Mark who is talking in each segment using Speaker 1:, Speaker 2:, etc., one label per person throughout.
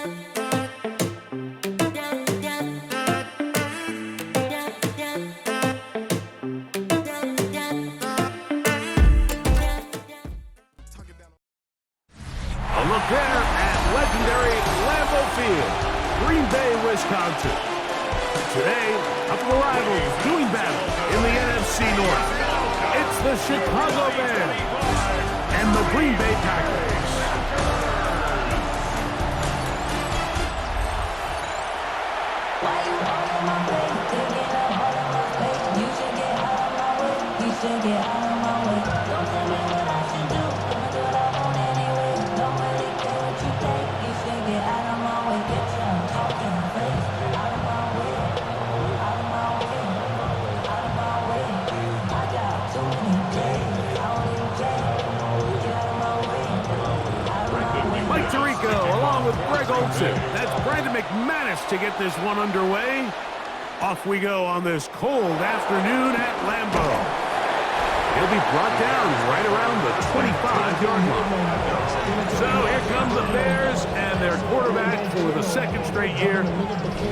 Speaker 1: A look there at legendary Lambeau Field, Green Bay, Wisconsin. Today, a couple of rivals doing battle in the NFC North. It's the Chicago Bears and the Green Bay Packers.
Speaker 2: Why you all in my way? Taking up all of my space. You should get out of my way. You should get out of my way. Don't tell me what I should do. I'ma do what I want anyway. Don't really care what you think. You should get out of my way. Get your talking face out of my way. Out of my way. Out of my way. I got too many days. I don't even care. Get out of my way. Out of my way.
Speaker 1: Mike Tirico along with Greg Olsen. That's Brandon McManus to get this one underway. Off we go on this cold afternoon at Lambeau. He'll be brought down right around the 25-yard line. So here come the Bears and their quarterback for the second straight year.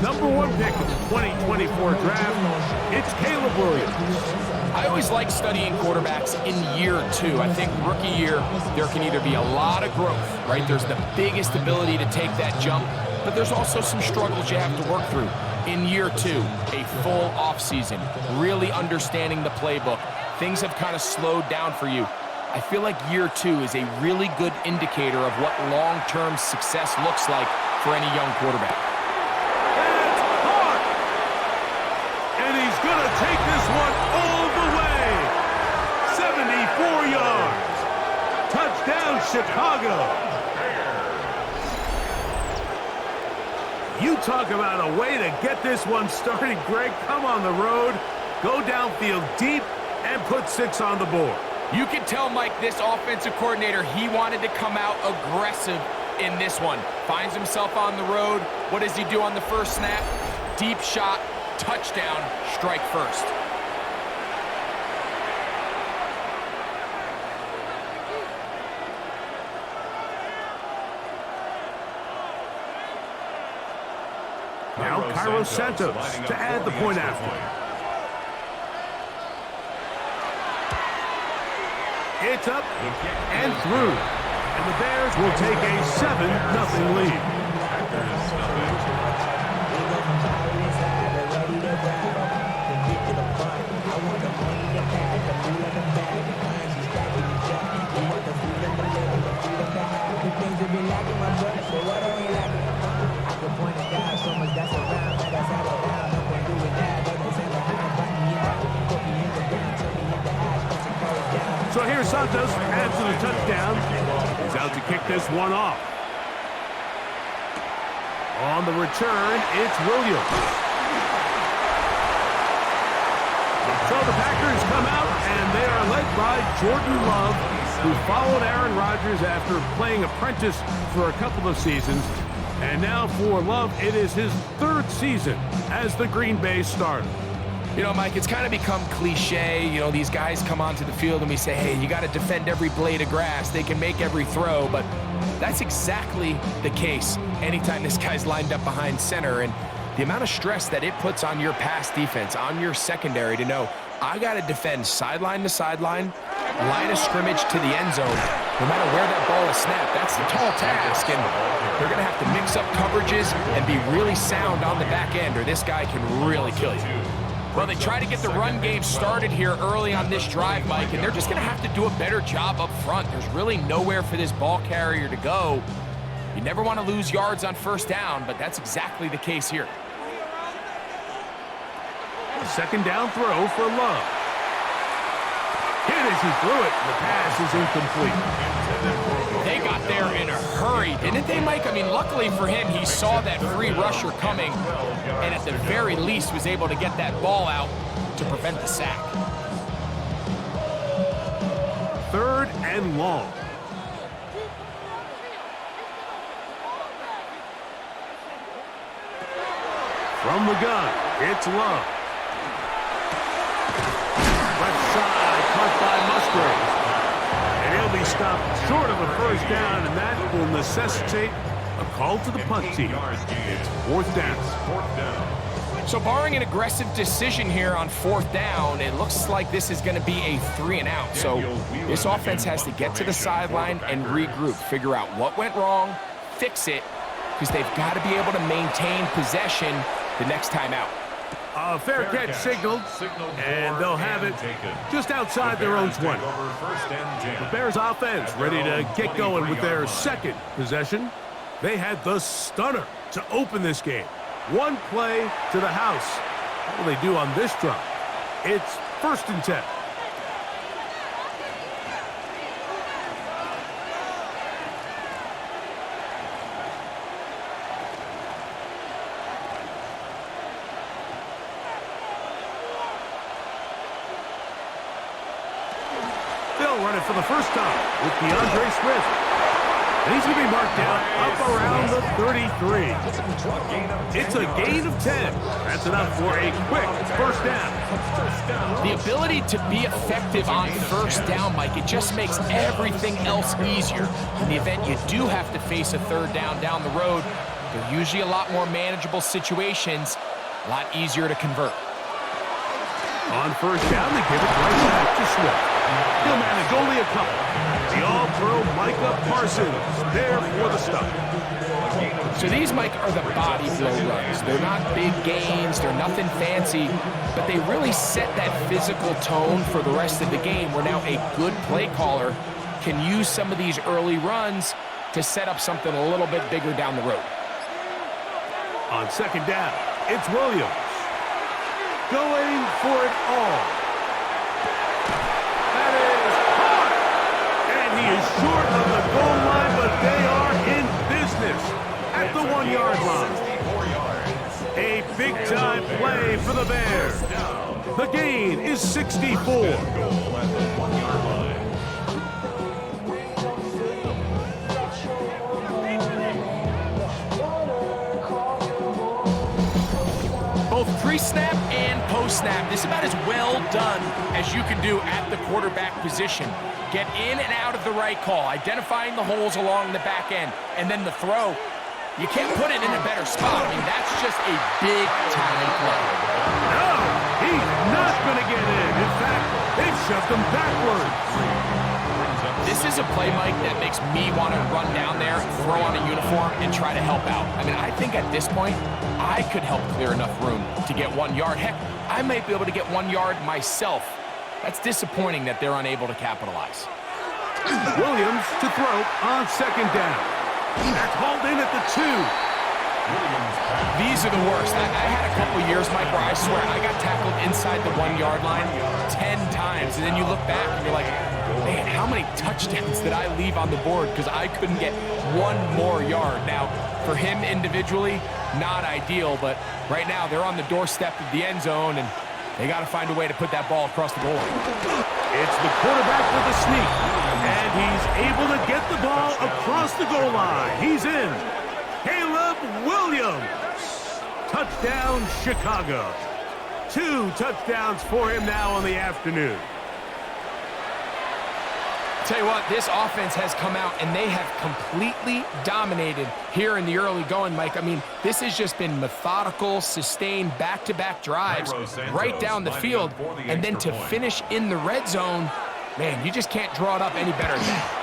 Speaker 1: Number one pick of the 2024 draft, it's Caleb Williams.
Speaker 3: I always like studying quarterbacks in year two. I think rookie year, there can either be a lot of growth, right? There's the biggest ability to take that jump, but there's also some struggles you have to work through. In year two, a full offseason, really understanding the playbook. Things have kind of slowed down for you. I feel like year two is a really good indicator of what long-term success looks like for any young quarterback.
Speaker 1: That's caught! And he's going to take this one all the way. 74 yards. Touchdown, Chicago. You talk about a way to get this one started, Greg. Come on the road, go downfield deep, and put 6 on the board.
Speaker 3: You can tell Mike, this offensive coordinator, he wanted to come out aggressive in this one. Finds himself on the road. What does he do on the first snap? Deep shot, touchdown, strike first.
Speaker 1: Now Cairo Santos to add the point after. It's up and through. And the Bears will take a 7-0 lead. So here's Santos after the touchdown. He's out to kick this one off. On the return, it's Williams. So the Packers come out, and they are led by Jordan Love, who followed Aaron Rodgers after playing apprentice for a couple of seasons. And now for Love, it is his 3rd season as the Green Bay starter.
Speaker 3: You know, Mike, it's kind of become cliche. You know, these guys come onto the field and we say, hey, you got to defend every blade of grass. They can make every throw, but that's exactly the case anytime this guy's lined up behind center. And the amount of stress that it puts on your pass defense, on your secondary to know, I got to defend sideline to sideline, line of scrimmage to the end zone, no matter where that ball is snapped. That's the tall task, and they're going to have to mix up coverages and be really sound on the back end, or this guy can really kill you. Well, they try to get the run game started here early on this drive, Mike, and they're just going to have to do a better job up front. There's really nowhere for this ball carrier to go. You never want to lose yards on first down, but that's exactly the case here.
Speaker 1: A second down throw for Love. Hit as he threw it. The pass is incomplete.
Speaker 3: They got there in a hurry, didn't they, Mike? I mean, luckily for him, he saw that free rusher coming, and at the very least was able to get that ball out to prevent the sack.
Speaker 1: 3rd and long. From the gun, it's Love. Left side, caught by Musgrave. And he'll be stopped short of a first down, and that will necessitate A call to the punt team. It's fourth down.
Speaker 3: So barring an aggressive decision here on fourth down, it looks like this is going to be a 3-and-out. So this offense has to get to the sideline and regroup, figure out what went wrong, fix it, because they've got to be able to maintain possession the next time out.
Speaker 1: A fair catch signaled, and they'll have it just outside their own 20. The Bears offense ready to get going with their second possession. They had the stunner to open this game. One play to the house. What will they do on this drive? It's 1st and 10. They'll run it for the first time with DeAndre Swift. And he's going to be marked down up around the 33. It's a gain of 10. That's enough for a quick first down.
Speaker 3: The ability to be effective on first down, Mike, it just makes everything else easier. In the event you do have to face a third down the road, they're usually a lot more manageable situations, a lot easier to convert.
Speaker 1: On first down, they give it right back to Swift. He'll manage only a couple. The all-pro Micah Parsons there for the stop.
Speaker 3: So these, Mike, are the body blow runs. They're not big gains. They're nothing fancy, but they really set that physical tone for the rest of the game where now a good play caller can use some of these early runs to set up something a little bit bigger down the road.
Speaker 1: On second down, it's Williams. Going for it all. That is hard. And he is short of the goal line, but they are in business at the 1-yard line. A big-time play for the Bears. The gain is 64.
Speaker 3: Both pre-snap and post-snap, this is about as well done as you can do at the quarterback position. Get in and out of the right call, identifying the holes along the back end, and then the throw. You can't put it in a better spot. I mean, that's just a big-time play.
Speaker 1: No, he's not going to get in. In fact, they've shoved him backwards.
Speaker 3: This is a play, Mike, that makes me want to run down there, throw on a uniform, and try to help out. I mean, I think at this point, I could help clear enough room to get 1 yard. Heck, I might be able to get 1 yard myself. That's disappointing that they're unable to capitalize.
Speaker 1: Williams to throw on second down. That's hauled in at the 2.
Speaker 3: These are the worst. I had a couple years, Mike, where I swear I got tackled inside the 1 yard line 10 times. And then you look back and you're like, man, how many touchdowns did I leave on the board because I couldn't get 1 more yard? Now, for him individually, not ideal, but right now they're on the doorstep of the end zone, and they got to find a way to put that ball across the goal line.
Speaker 1: It's the quarterback with a sneak, and he's able to get the ball across the goal line. He's in. Caleb Williams. Touchdown, Chicago. 2 touchdowns for him now on the afternoon.
Speaker 3: Tell you what, this offense has come out and they have completely dominated here in the early going, Mike. I mean, this has just been methodical, sustained back-to-back drives right down the field. And then to finish in the red zone, man, you just can't draw it up any better than that.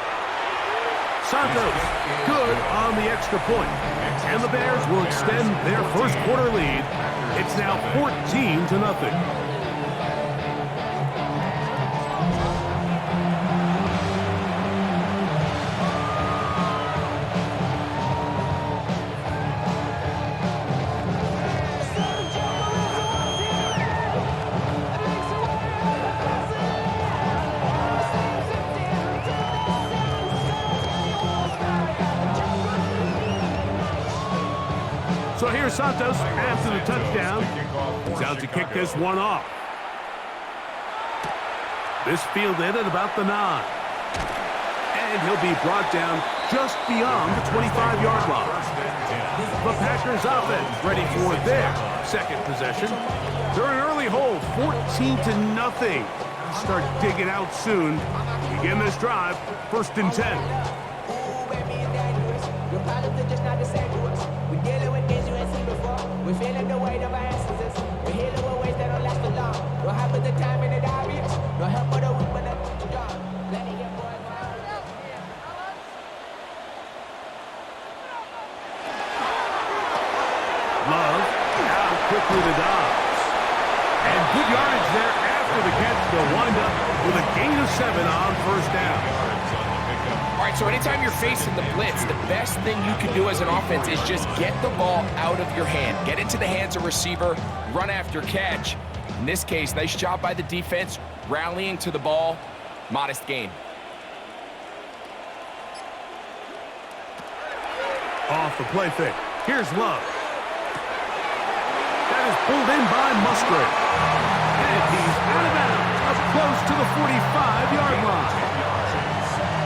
Speaker 1: Santos, good on the extra point. And the Bears will extend their first quarter lead. It's now 14-0. So here's Santos after the touchdown. He's out to kick this one off. This fielded at about the 9. And he'll be brought down just beyond the 25-yard line. The Packers offense ready for their second possession. They're an early hold, 14-0. Start digging out soon. Begin this drive, 1st and 10.
Speaker 4: Problems are just not the same to us. We're dealing with things you ain't seen before. We're feeling the weight of our ancestors. We're healing with ways that don't last for long. No half of the time in it obvious. No help for the weak, but the strong. Let it get boys.
Speaker 1: Love, now quickly to Dobbs. And good yardage there after the catch. They'll wind up with a gain of 7 on first down.
Speaker 3: All right, so anytime you're facing the blitz, the best thing you can do as an offense is just get the ball out of your hand. Get into the hands of receiver, run after catch. In this case, nice job by the defense, rallying to the ball. Modest gain.
Speaker 1: Off the play fake. Here's Love. That is pulled in by Musgrave. And he's out of bounds, up close to the 45-yard line.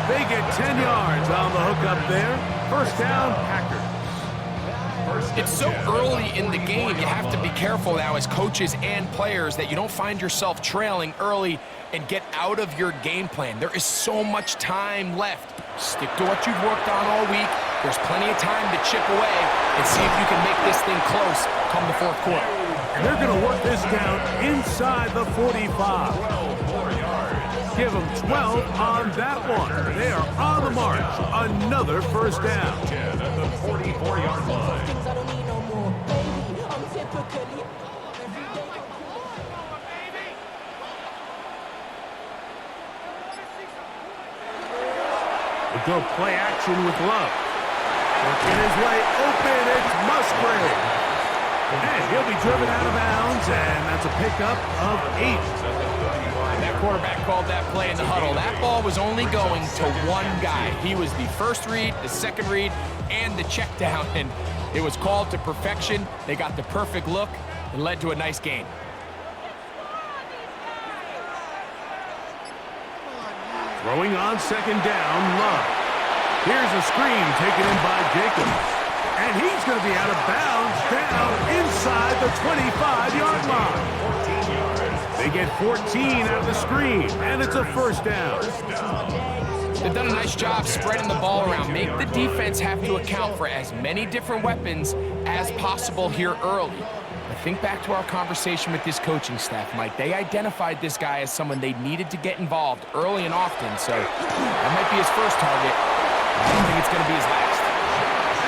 Speaker 1: They get 10 yards on the hook up there. First down, Packers.
Speaker 3: It's so early in the game, you have to be careful now as coaches and players that you don't find yourself trailing early and get out of your game plan. There is so much time left. Stick to what you've worked on all week. There's plenty of time to chip away and see if you can make this thing close come the fourth quarter.
Speaker 1: And they're going to work this down inside the 45. Give them 12 on that one. They are on the march. Another first down.
Speaker 2: At the 44-yard line.
Speaker 1: We go play action with Love. Working his way open, it's Musgrave. And he'll be driven out of bounds, and that's a pickup of 8.
Speaker 3: That quarterback called that play in the huddle. That ball was only going to one guy. He was the first read, the second read, and the check down, and it was called to perfection. They got the perfect look and led to a nice gain.
Speaker 1: Throwing on second down, Love. Here's a screen taken in by Jacobs. And he's going to be out of bounds down inside the 25-yard line. They get 14 out of the screen, and it's a first down.
Speaker 3: They've done a nice job spreading the ball around. Make the defense have to account for as many different weapons as possible here early. But think back to our conversation with this coaching staff, Mike. They identified this guy as someone they needed to get involved early and often, so that might be his first target. I don't think it's going to be his last.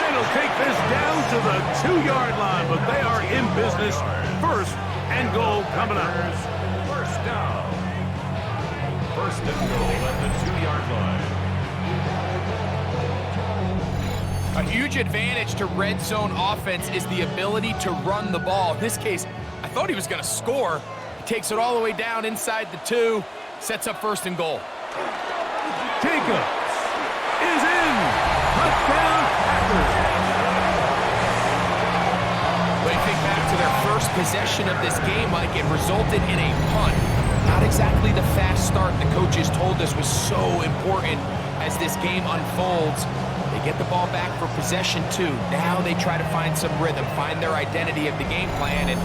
Speaker 1: And he'll take this down to the 2-yard line, but they are in business. First and goal coming up.
Speaker 2: First down. First and goal at the 2-yard line.
Speaker 3: A huge advantage to red zone offense is the ability to run the ball. In this case, I thought he was going to score. He takes it all the way down inside the 2, sets up first and goal.
Speaker 1: Jacobs is in. Touchdown, Packers.
Speaker 3: When you think back to their first possession of this game, Mike, it resulted in a punt. Not exactly the fast start the coaches told us was so important as this game unfolds. They get the ball back for possession 2. Now they try to find some rhythm, find their identity of the game plan, and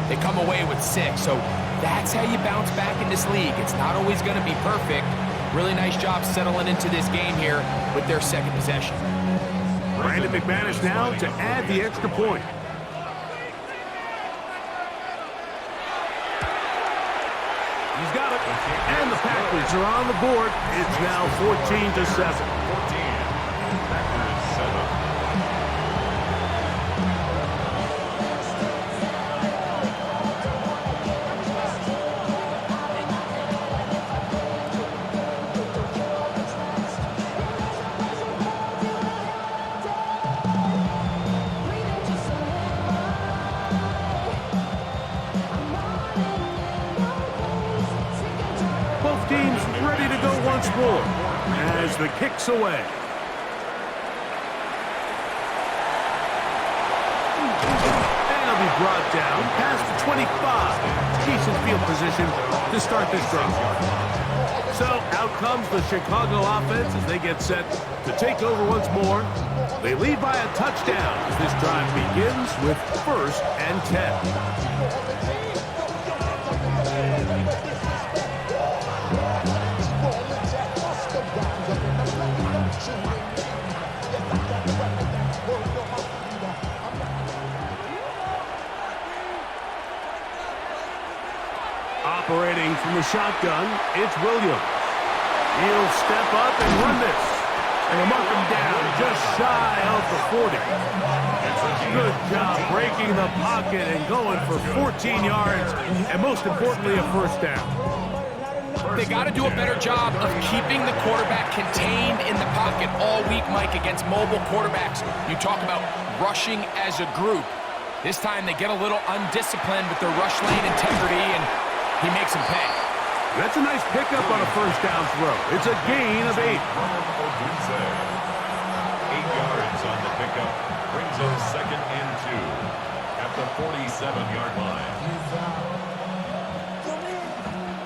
Speaker 3: they come away with 6. So that's how you bounce back in this league. It's not always going to be perfect. Really nice job settling into this game here with their second possession.
Speaker 1: Brandon McManus now to add the extra point. He's got it. And the Packers are on the board. It's now 14-7. Both teams ready to go once more as the kick's away. And he'll be brought down past the 25. Decent field position to start this drive. So out comes the Chicago offense as they get set to take over once more. They lead by a touchdown as this drive begins with 1st and 10. Operating from the shotgun, it's Williams. He'll step up and run this. And he'll mark him down just shy of the 40. Good job breaking the pocket and going for 14 yards, and most importantly, a first down.
Speaker 3: They got to do a better job of keeping the quarterback contained in the pocket all week, Mike, against mobile quarterbacks. You talk about rushing as a group. This time they get a little undisciplined with their rush lane integrity, and he makes them pay.
Speaker 1: That's a nice pickup on a first down throw. It's a gain of 8.
Speaker 5: 8 yards on the pickup. Brings up 2nd and 2 at the 47-yard line.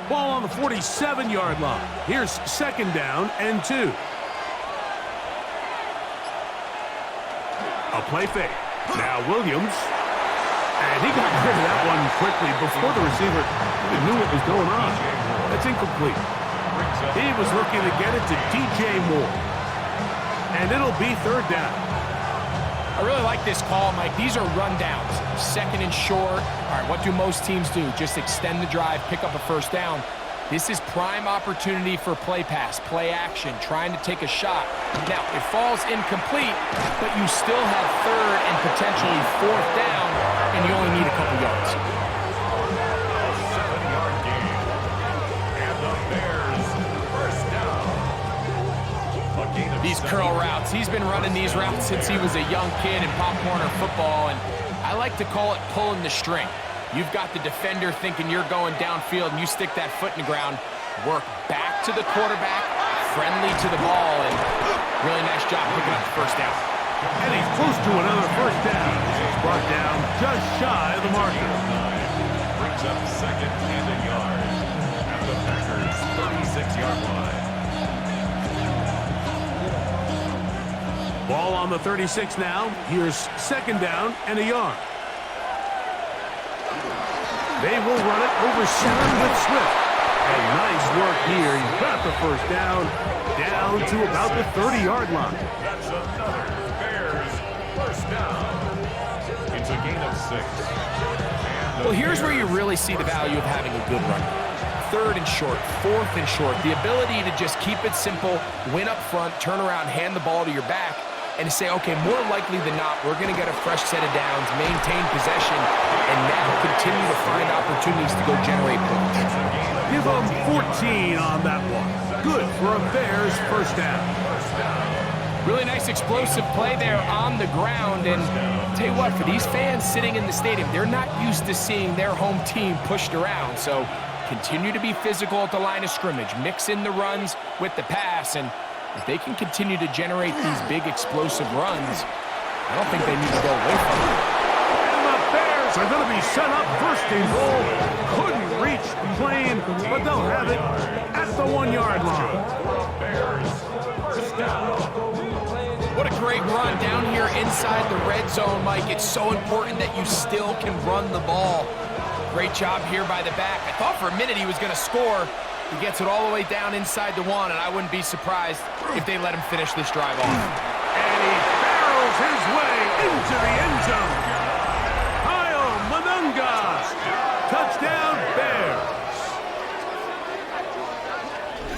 Speaker 1: Ball on the 47-yard line. Here's 2nd down and 2. A play fake. Now Williams. And he got rid of that one quickly before the receiver even knew what was going on. That's incomplete. He was looking to get it to DJ Moore. And it'll be 3rd down.
Speaker 3: I really like this call, Mike. These are rundowns. 2nd and short. All right, what do most teams do? Just extend the drive, pick up a first down. This is prime opportunity for play pass, play action, trying to take a shot. Now, it falls incomplete, but you still have 3rd and potentially 4th down, and you only need a couple yards.
Speaker 5: 7-yard gain. And the Bears first down. A gain of
Speaker 3: These curl routes, he's been running these routes since he was a young kid in Pop Warner football, and I like to call it pulling the string. You've got the defender thinking you're going downfield, and you stick that foot in the ground, work back to the quarterback, friendly to the ball, and really nice job picking up the first down.
Speaker 1: And he's close to another first down. He's brought down just shy of the marker.
Speaker 5: brings up 2nd and a yard at the Packers' 36-yard line.
Speaker 1: Ball on the 36 now. Here's 2nd down and a yard. They will run it over 7 with Swift. And nice work here. He's got the first down to about the 30-yard line.
Speaker 5: That's another Bears first down. It's a gain of 6.
Speaker 3: Well, here's where you really see the value of having a good run. 3rd and short, 4th and short. The ability to just keep it simple, win up front, turn around, hand the ball to your back, and say, okay, more likely than not, we're going to get a fresh set of downs, maintain possession, and now continue to find opportunities to go generate points.
Speaker 1: Give them 14 on that one. Good for a Bears first down.
Speaker 3: Really nice explosive play there on the ground, and tell you what, for these fans sitting in the stadium, they're not used to seeing their home team pushed around, so continue to be physical at the line of scrimmage, mix in the runs with the pass, and if they can continue to generate these big explosive runs, I don't think they need to go away from it.
Speaker 1: And the Bears are going to be set up 1st and goal. Couldn't reach the plane, but they'll have it at the 1-yard line.
Speaker 5: Bears first down.
Speaker 3: What a great run down here inside the red zone, Mike. It's so important that you still can run the ball. Great job here by the back. I thought for a minute he was going to score. He gets it all the way down inside the 1, and I wouldn't be surprised if they let him finish this drive off.
Speaker 1: And he barrels his way into the end zone. Kyle Manunga. Touchdown, Bears.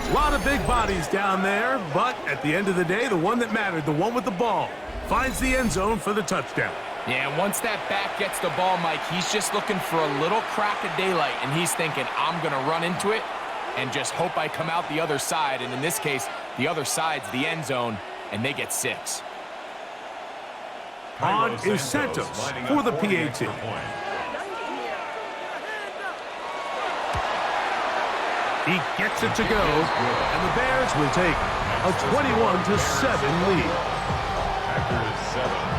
Speaker 1: A lot of big bodies down there, but at the end of the day, the one that mattered, the one with the ball, finds the end zone for the touchdown.
Speaker 3: Yeah, once that back gets the ball, Mike, he's just looking for a little crack of daylight, and he's thinking, I'm going to run into it and just hope I come out the other side. And in this case, the other side's the end zone, and they get 6.
Speaker 1: On is Santos for the PAT. He gets it to go, and the Bears will take a 21-7 lead.
Speaker 5: Packers 7.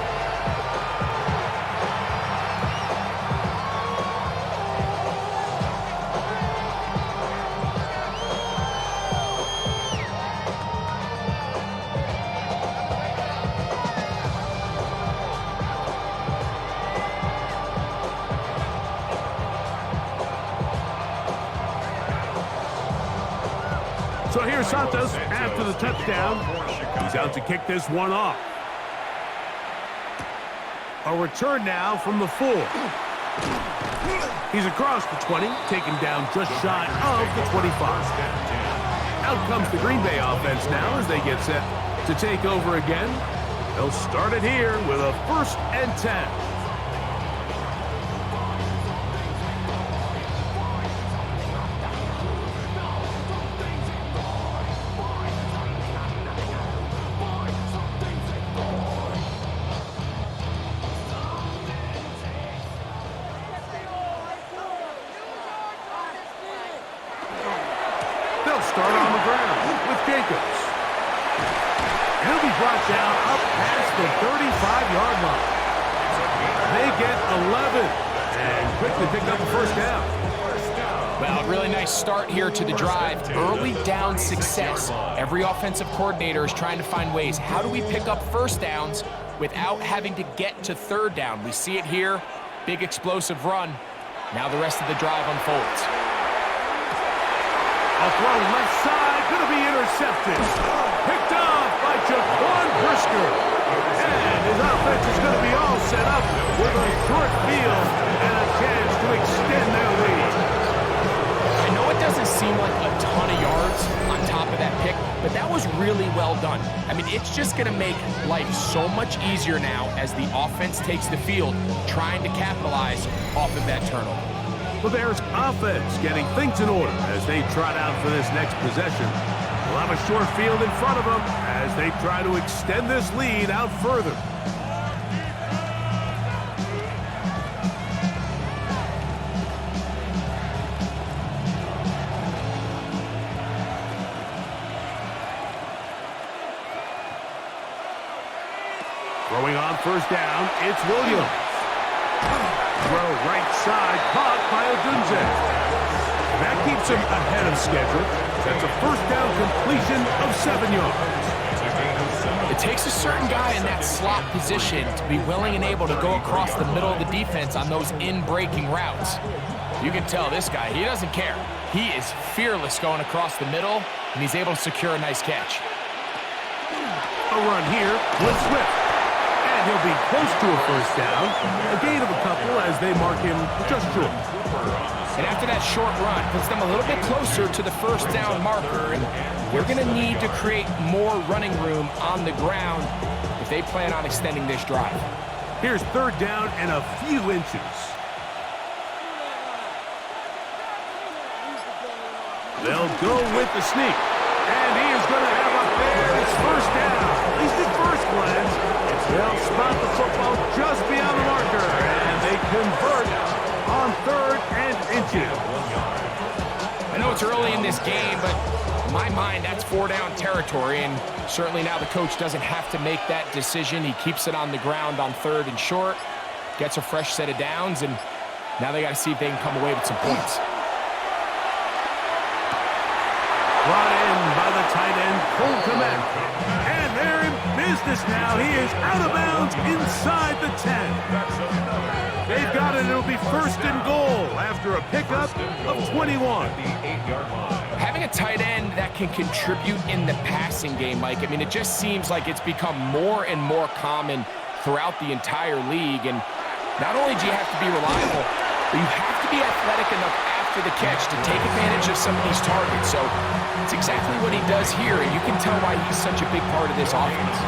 Speaker 1: So here's Santos after the touchdown. He's out to kick this one off. A return now from the 4. He's across the 20, taken down just shy of the 25. Out comes the Green Bay offense now as they get set to take over again. They'll start it here with a 1st and 10. They'll start on the ground with Jacobs. He'll be brought down up past the 35-yard line. They get 11 and quickly pick up a 1st down.
Speaker 3: Well, really nice start here to the drive. Early down success. Every offensive coordinator is trying to find ways. How do we pick up 1st downs without having to get to 3rd down? We see it here. Big explosive run. Now the rest of the drive unfolds.
Speaker 1: A throw left side, going to be intercepted. Picked off by Jaquan Brisker. And his offense is going to be all set up with a short field and a chance to extend their lead.
Speaker 3: I know it doesn't seem like a ton of yards on top of that pick, but that was really well done. I mean, it's just going to make life so much easier now as the offense takes the field, trying to capitalize off of that turnover.
Speaker 1: The Bears offense getting things in order as they trot out for this next possession. They'll have a short field in front of them as they try to extend this lead out further. Throwing on 1st down, it's Williams. Throw right side, caught by Odunze. That keeps him ahead of schedule. That's a 1st down completion of 7 yards.
Speaker 3: It takes a certain guy in that slot position to be willing and able to go across the middle of the defense on those in-breaking routes. You can tell this guy, he doesn't care. He is fearless going across the middle, and he's able to secure a nice catch.
Speaker 1: A run here with Swift. And he'll be close to a 1st down. A gain of a couple as they mark him just short.
Speaker 3: And after that short run, puts them a little bit closer to the 1st down marker. And they're going to need to create more running room on the ground if they plan on extending this drive.
Speaker 1: Here's 3rd down and a few inches. They'll go with the sneak. And he is going to have a Bears 1st down. At least at first glance. They'll spot the football just beyond the marker. And they convert on 3rd and inches.
Speaker 3: I know it's early in this game, but in my mind, that's 4-down territory. And certainly now the coach doesn't have to make that decision. He keeps it on the ground on 3rd and short. Gets a fresh set of downs. And now they got to see if they can come away with some points.
Speaker 1: Brought in by the tight end, Cole Kmet. And they're in business now. He is out of bounds inside the 10. They've got it. It'll be 1st and goal after a pickup of 21.
Speaker 3: Having a tight end that can contribute in the passing game, Mike, I mean, it just seems like it's become more and more common throughout the entire league. And not only do you have to be reliable, but you have to be athletic enough after the catch to take advantage of some of these targets. So it's exactly what he does here, and you can tell why he's such a big part of this offense.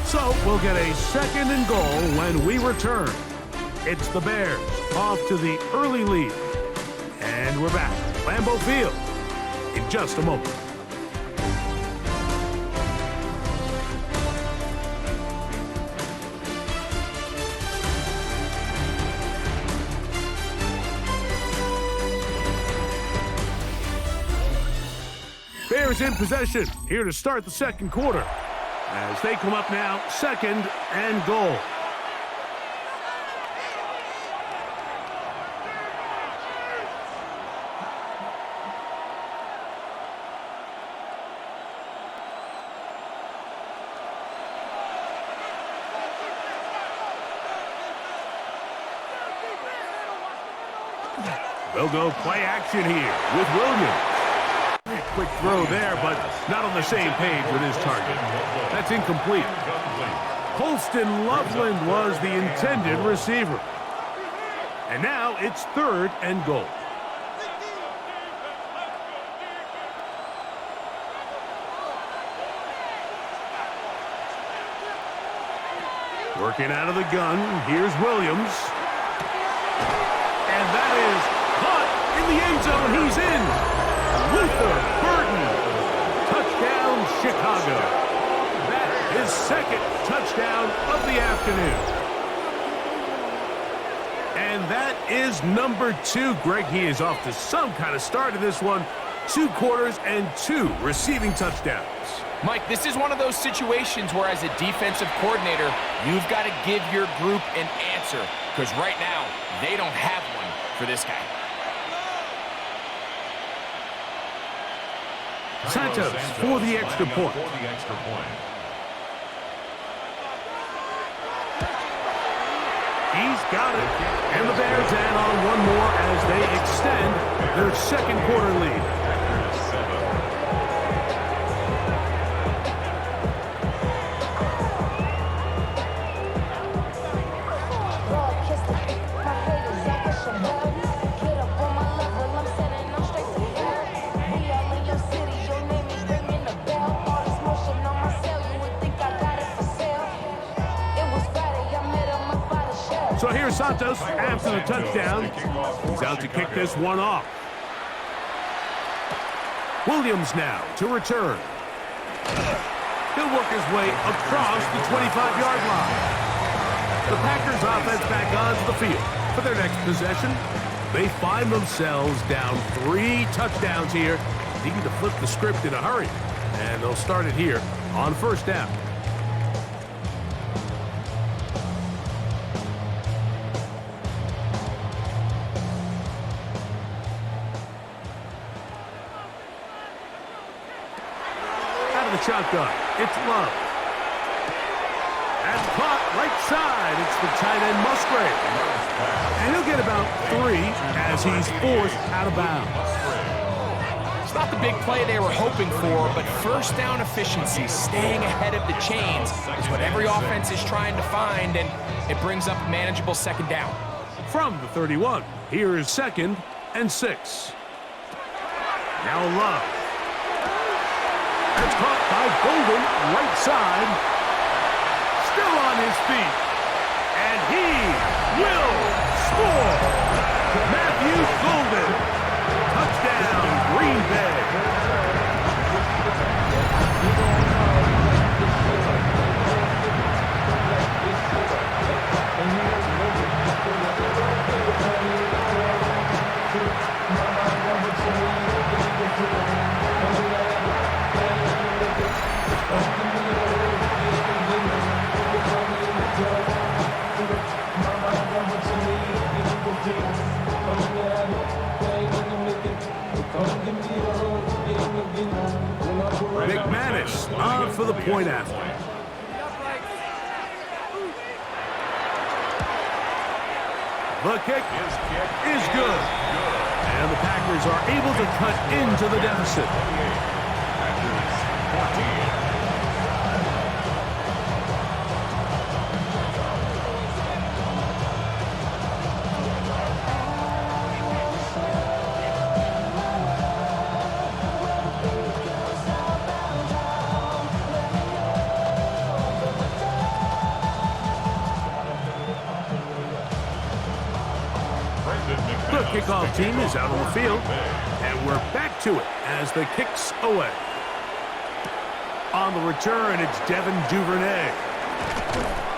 Speaker 1: So we'll get a 2nd and goal when we return. It's the Bears off to the early lead. And we're back at Lambeau Field in just a moment. Bears in possession here to start the 2nd quarter as they come up now 2nd and goal. They'll go play action here with Williams. Quick throw there, but not on the same page with his target. That's incomplete. Colston Loveland was the intended receiver. And now it's 3rd and goal. Working out of the gun, here's Williams. And that is caught in the end zone. He's in. Luther Burden. Touchdown, Chicago. That is 2nd touchdown of the afternoon. And that is number 2. Greg, he is off to some kind of start in this one. 2 quarters and 2 receiving touchdowns.
Speaker 3: Mike, this is one of those situations where as a defensive coordinator, you've got to give your group an answer, because right now, they don't have one for this guy.
Speaker 1: Santos for the extra point. He's got it. And the Bears add on one more as they extend their 2nd quarter lead. So here's Santos after the touchdown. He's out to kick this one off. Williams now to return. He'll work his way across the 25-yard line. The Packers offense back onto the field for their next possession. They find themselves down 3 touchdowns here, needing to flip the script in a hurry. And they'll start it here on 1st down. Shotgun. It's Love. That's caught right side. It's the tight end Musgrave. And he'll get about 3 as he's forced out of bounds.
Speaker 3: It's not the big play they were hoping for, but 1st down efficiency, staying ahead of the chains, is what every offense is trying to find, and it brings up a manageable 2nd down.
Speaker 1: From the 31, here is 2nd and 6. Now Love. That's caught by Golden, right side. Still on his feet. And he will score. Matthew Golden. Touchdown, Green Bay. McManus on for the point after. The kick is good. And the Packers are able to cut into the deficit. The kickoff team is out on the field, and we're back to it as the kick's away. On the return, it's Devin Duvernay.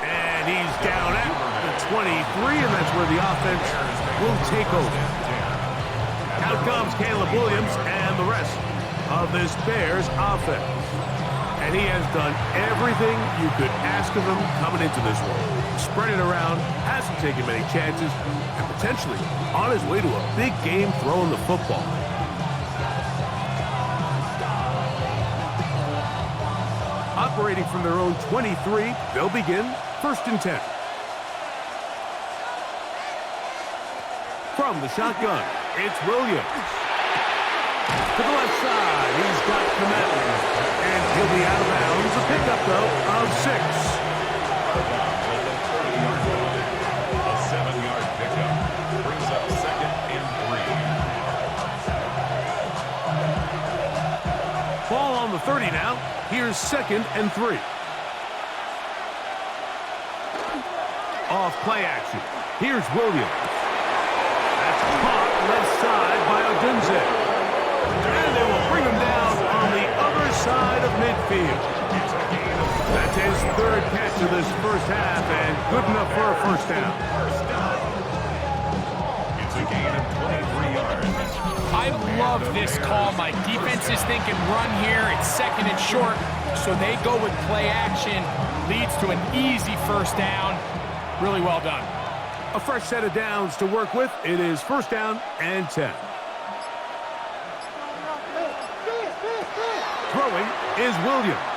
Speaker 1: And he's down at the 23, and that's where the offense will take over. Out comes Caleb Williams and the rest of this Bears offense. And he has done everything you could ask of him coming into this one. Spread it around, hasn't taken many chances, and potentially on his way to a big game throwing the football. Operating from their own 23, they'll begin 1st and 10. From the shotgun, it's Williams. To the left side, he's got Komet. And he'll be out of bounds. A pickup, though, of 6.
Speaker 5: A 7-yard pickup.
Speaker 1: Here's 2nd and 3. Off play action. Here's Williams. That's caught left side by Odunze. And they will bring him down on the other side of midfield. That's his 3rd catch of this first half, and good enough for a first down.
Speaker 5: It's a gain of 23 yards.
Speaker 3: I love this call, Mike. Defense is thinking run here. It's 2nd and short, so they go with play action. Leads to an easy first down. Really well done.
Speaker 1: A fresh set of downs to work with. It is 1st down and 10. Throwing is Williams.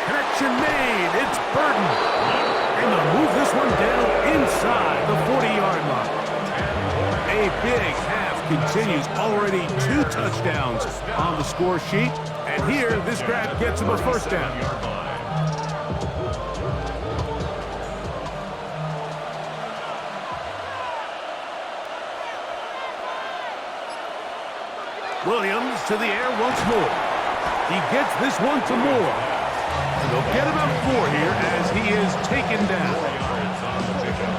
Speaker 1: Connection made. It's Burton. And they'll move this one down inside the 40-yard line. A big half continues. Already 2 touchdowns on the score sheet. And here, this grab gets him a first down. Williams to the air once more. He gets this one to Moore. And they'll get about 4 here as he is taken down.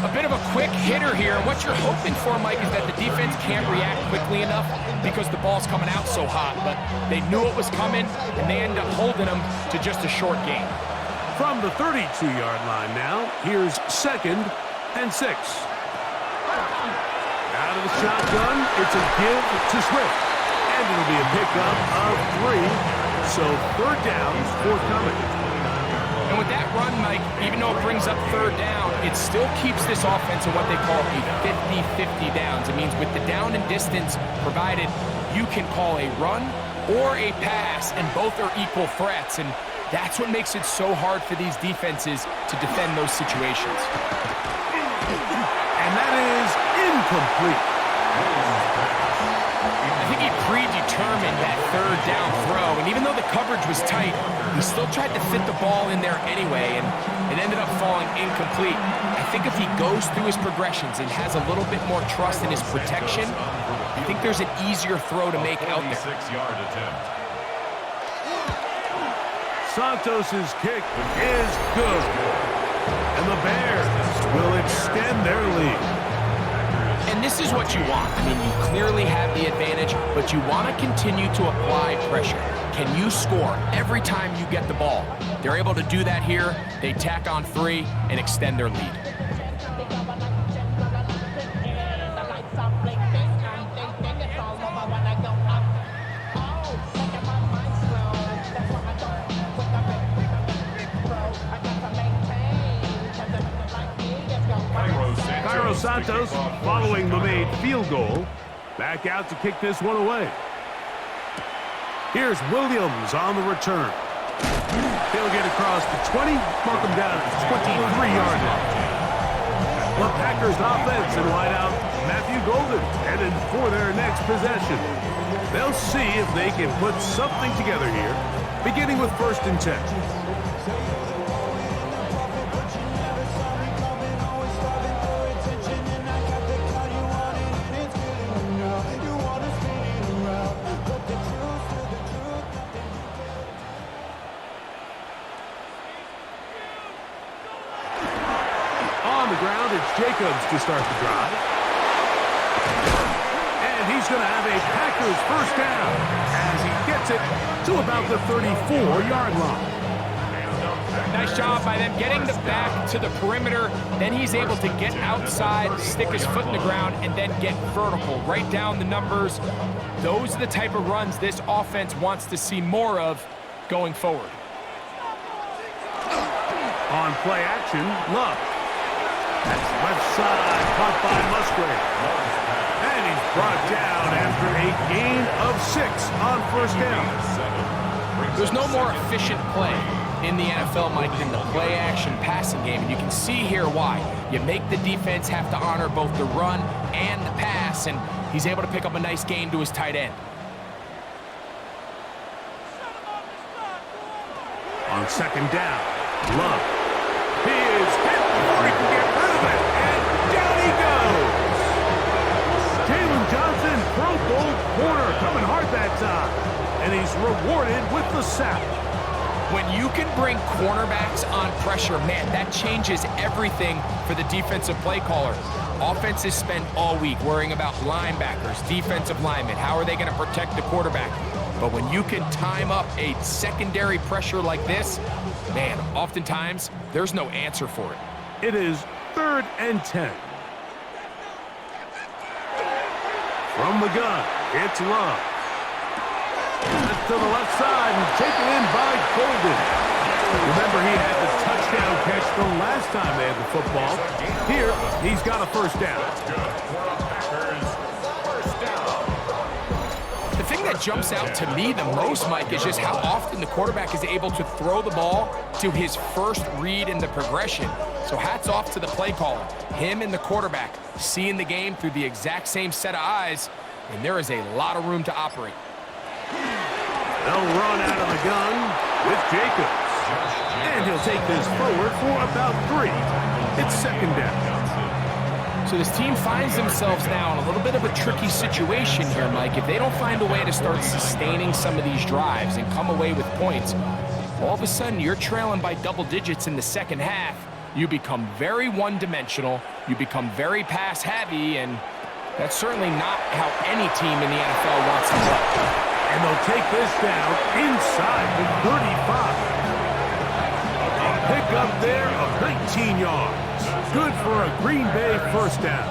Speaker 3: A bit of a quick hitter here. What you're hoping for, Mike, is that the defense can't react quickly enough because the ball's coming out so hot. But they knew it was coming, and they end up holding them to just a short gain.
Speaker 1: From the 32-yard line now, here's 2nd and 6. Out of the shotgun, it's a give to Swift. And it'll be a pickup of 3. So 3rd down forthcoming.
Speaker 3: And with that run, Mike, even though it brings up 3rd down, it still keeps this offense in what they call a 50-50 downs. It means with the down and distance provided, you can call a run or a pass, and both are equal threats. And that's what makes it so hard for these defenses to defend those situations.
Speaker 1: And that is incomplete.
Speaker 3: I think he predetermined that 3rd down throw, and even though the coverage was tight, he still tried to fit the ball in there anyway, and it ended up falling incomplete. I think if he goes through his progressions and has a little bit more trust in his protection, I think there's an easier throw to make out there.
Speaker 5: 46-yard attempt.
Speaker 1: Santos' kick is good. And the Bears will extend their lead.
Speaker 3: And this is what you want. I mean, you clearly have the advantage, but you want to continue to apply pressure. Can you score every time you get the ball? They're able to do that here. They tack on 3 and extend their lead.
Speaker 1: Santos, following the made field goal, back out to kick this one away. Here's Williams on the return. He'll get across the 20, mark him down at the 23-yard line. The Packers offense and wideout Matthew Golden headed for their next possession. They'll see if they can put something together here, beginning with 1st and 10. Jacobs to start the drive. And he's going to have a Packers first down as he gets it to about the 34-yard line.
Speaker 3: Nice job by them getting the back to the perimeter. Then he's able to get outside, stick his foot in the ground, and then get vertical. Right down the numbers. Those are the type of runs this offense wants to see more of going forward.
Speaker 1: On play action, Love. That's left side, caught by Musgrave. And he's brought down after a gain of 6 on 1st down.
Speaker 3: There's no more efficient play in the NFL, Mike, than the play-action passing game. And you can see here why. You make the defense have to honor both the run and the pass, and he's able to pick up a nice gain to his tight end.
Speaker 1: On 2nd down, Love. He is hit before he can get rid of it, and down he goes. Jalen Johnson, Pro Bowl corner, coming hard that time. And he's rewarded with the sack.
Speaker 3: When you can bring cornerbacks on pressure, man, that changes everything for the defensive play caller. Offenses spend all week worrying about linebackers, defensive linemen. How are they going to protect the quarterback? But when you can time up a secondary pressure like this, man, oftentimes there's no answer for it.
Speaker 1: It is 3rd and 10. From the gun, it's Love. That's to the left side and taken in by Golden. Remember, he had the touchdown catch the last time they had the football. Here, he's got a first down.
Speaker 3: The thing that jumps out to me the most, Mike, is just how often the quarterback is able to throw the ball to his first read in the progression. So hats off to the play caller. Him and the quarterback seeing the game through the exact same set of eyes, and there is a lot of room to operate.
Speaker 1: They'll run out of the gun with Jacobs. And he'll take this forward for about 3. It's 2nd down.
Speaker 3: So this team finds themselves now in a little bit of a tricky situation here, Mike. If they don't find a way to start sustaining some of these drives and come away with points, all of a sudden you're trailing by double digits in the second half. You become very one-dimensional. You become very pass-heavy, and that's certainly not how any team in the NFL wants to play.
Speaker 1: And they'll take this down inside the 35. A pick up there of 19 yards. Good for a Green Bay first down.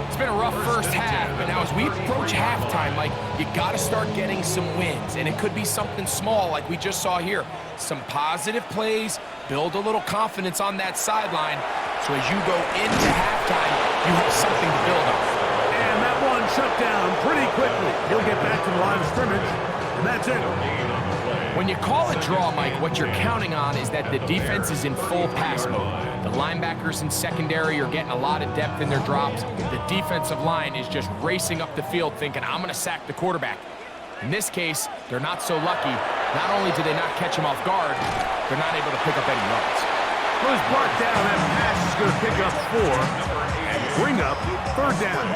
Speaker 3: It's been a rough first half, but now as we approach halftime, Mike, you got to start getting some wins, and it could be something small like we just saw here. Some positive plays, build a little confidence on that sideline, so as you go into halftime, you have something to build on.
Speaker 1: And that one shut down pretty quickly. He'll get back to the line of scrimmage, and that's it.
Speaker 3: When you call a draw, Mike, what you're counting on is that the defense is in full pass mode. The linebackers in secondary are getting a lot of depth in their drops. The defensive line is just racing up the field thinking, I'm going to sack the quarterback. In this case, they're not so lucky. Not only do they not catch him off guard, they're not able to pick up any yards.
Speaker 1: Goes brought down. That pass is going to pick up 4 and bring up 3rd down.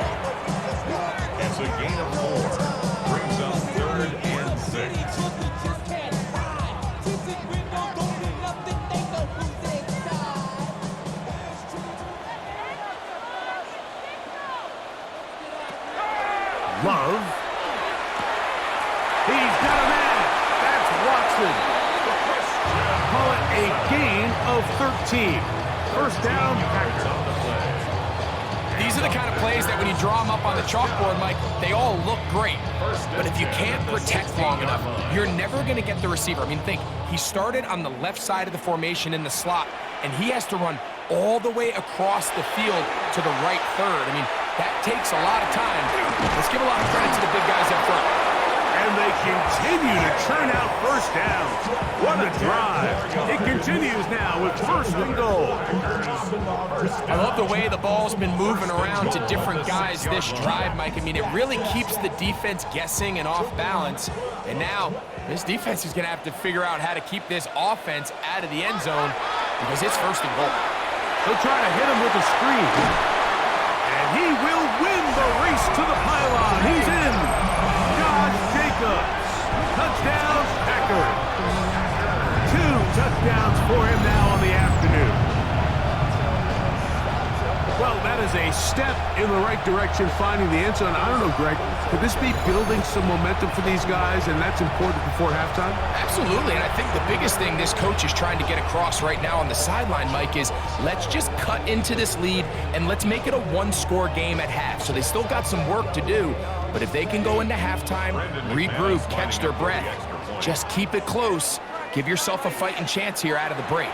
Speaker 5: It's a gain of 4. Brings up 3rd and 6.
Speaker 1: Love. He's got a man. That's Watson. Call it a gain of 13. First down, Packers.
Speaker 3: These are the kind of plays that when you draw them up on the chalkboard, Mike, they all look great. But if you can't protect long enough, you're never going to get the receiver. I mean, think, he started on the left side of the formation in the slot, and he has to run all the way across the field to the right third. I mean, that takes a lot of time. Let's give a lot of credit to the big guys up front.
Speaker 1: And they continue to churn out first downs. What a drive. It continues now with 1st and goal.
Speaker 3: I love the way the ball's been moving around to different guys this drive, Mike. I mean, it really keeps the defense guessing and off balance. And now, this defense is going to have to figure out how to keep this offense out of the end zone because it's 1st and goal.
Speaker 1: They'll try to hit him with a screen. And he will win the race to the pylon. He's in. Josh Jacobs. Touchdown, Packers. 2 touchdowns for him now on the afternoon. Well, that is a step in the right direction, finding the end zone. I don't know, Greg, could this be building some momentum for these guys, and that's important before halftime?
Speaker 3: Absolutely, and I think the biggest thing this coach is trying to get across right now on the sideline, Mike, is let's just cut into this lead, and let's make it a one-score game at half. So they still got some work to do, but if they can go into halftime, regroup, catch their breath, just keep it close, give yourself a fighting chance here out of the break.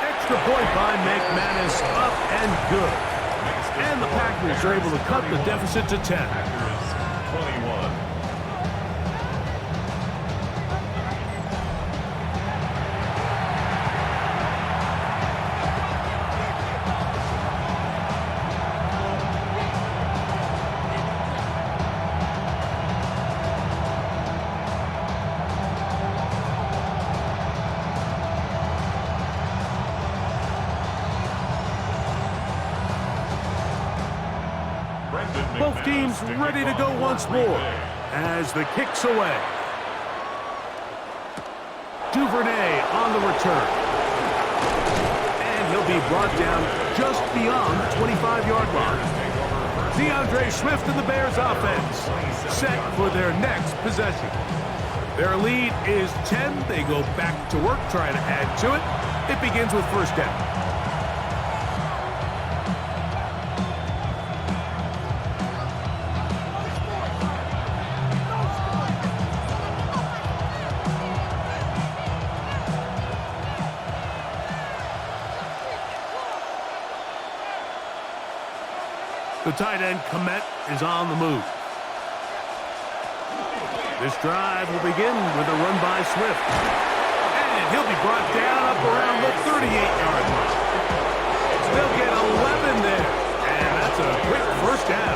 Speaker 1: Extra point by McManus, up and good. And the Packers are able to cut the deficit to 10.
Speaker 5: 21.
Speaker 1: Both teams ready to go once more. as the kick's away. Duvernay on the return. And he'll be brought down just beyond the 25-yard line. DeAndre Swift and the Bears offense set for their next possession. Their lead is 10. They go back to work trying to add to it. It begins with first down. The tight end, Komet, is on the move. This drive will begin with a run by Swift. And he'll be brought down up around the 38-yard line. They'll get 11 there. And that's a quick first down.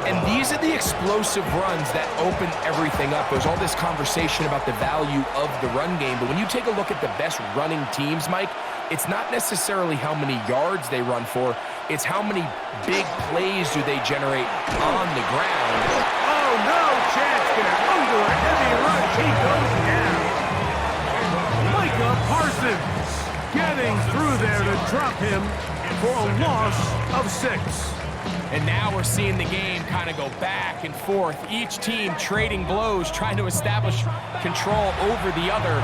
Speaker 3: And these are the explosive runs that open everything up. There's all this conversation about the value of the run game. But when you take a look at the best running teams, Mike, it's not necessarily how many yards they run for. It's how many big plays do they generate on the ground.
Speaker 1: Oh, no chance there. Under a heavy rush, he goes down. Micah Parsons getting through there to drop him for a loss of 6.
Speaker 3: And now we're seeing the game kind of go back and forth. Each team trading blows, trying to establish control over the other.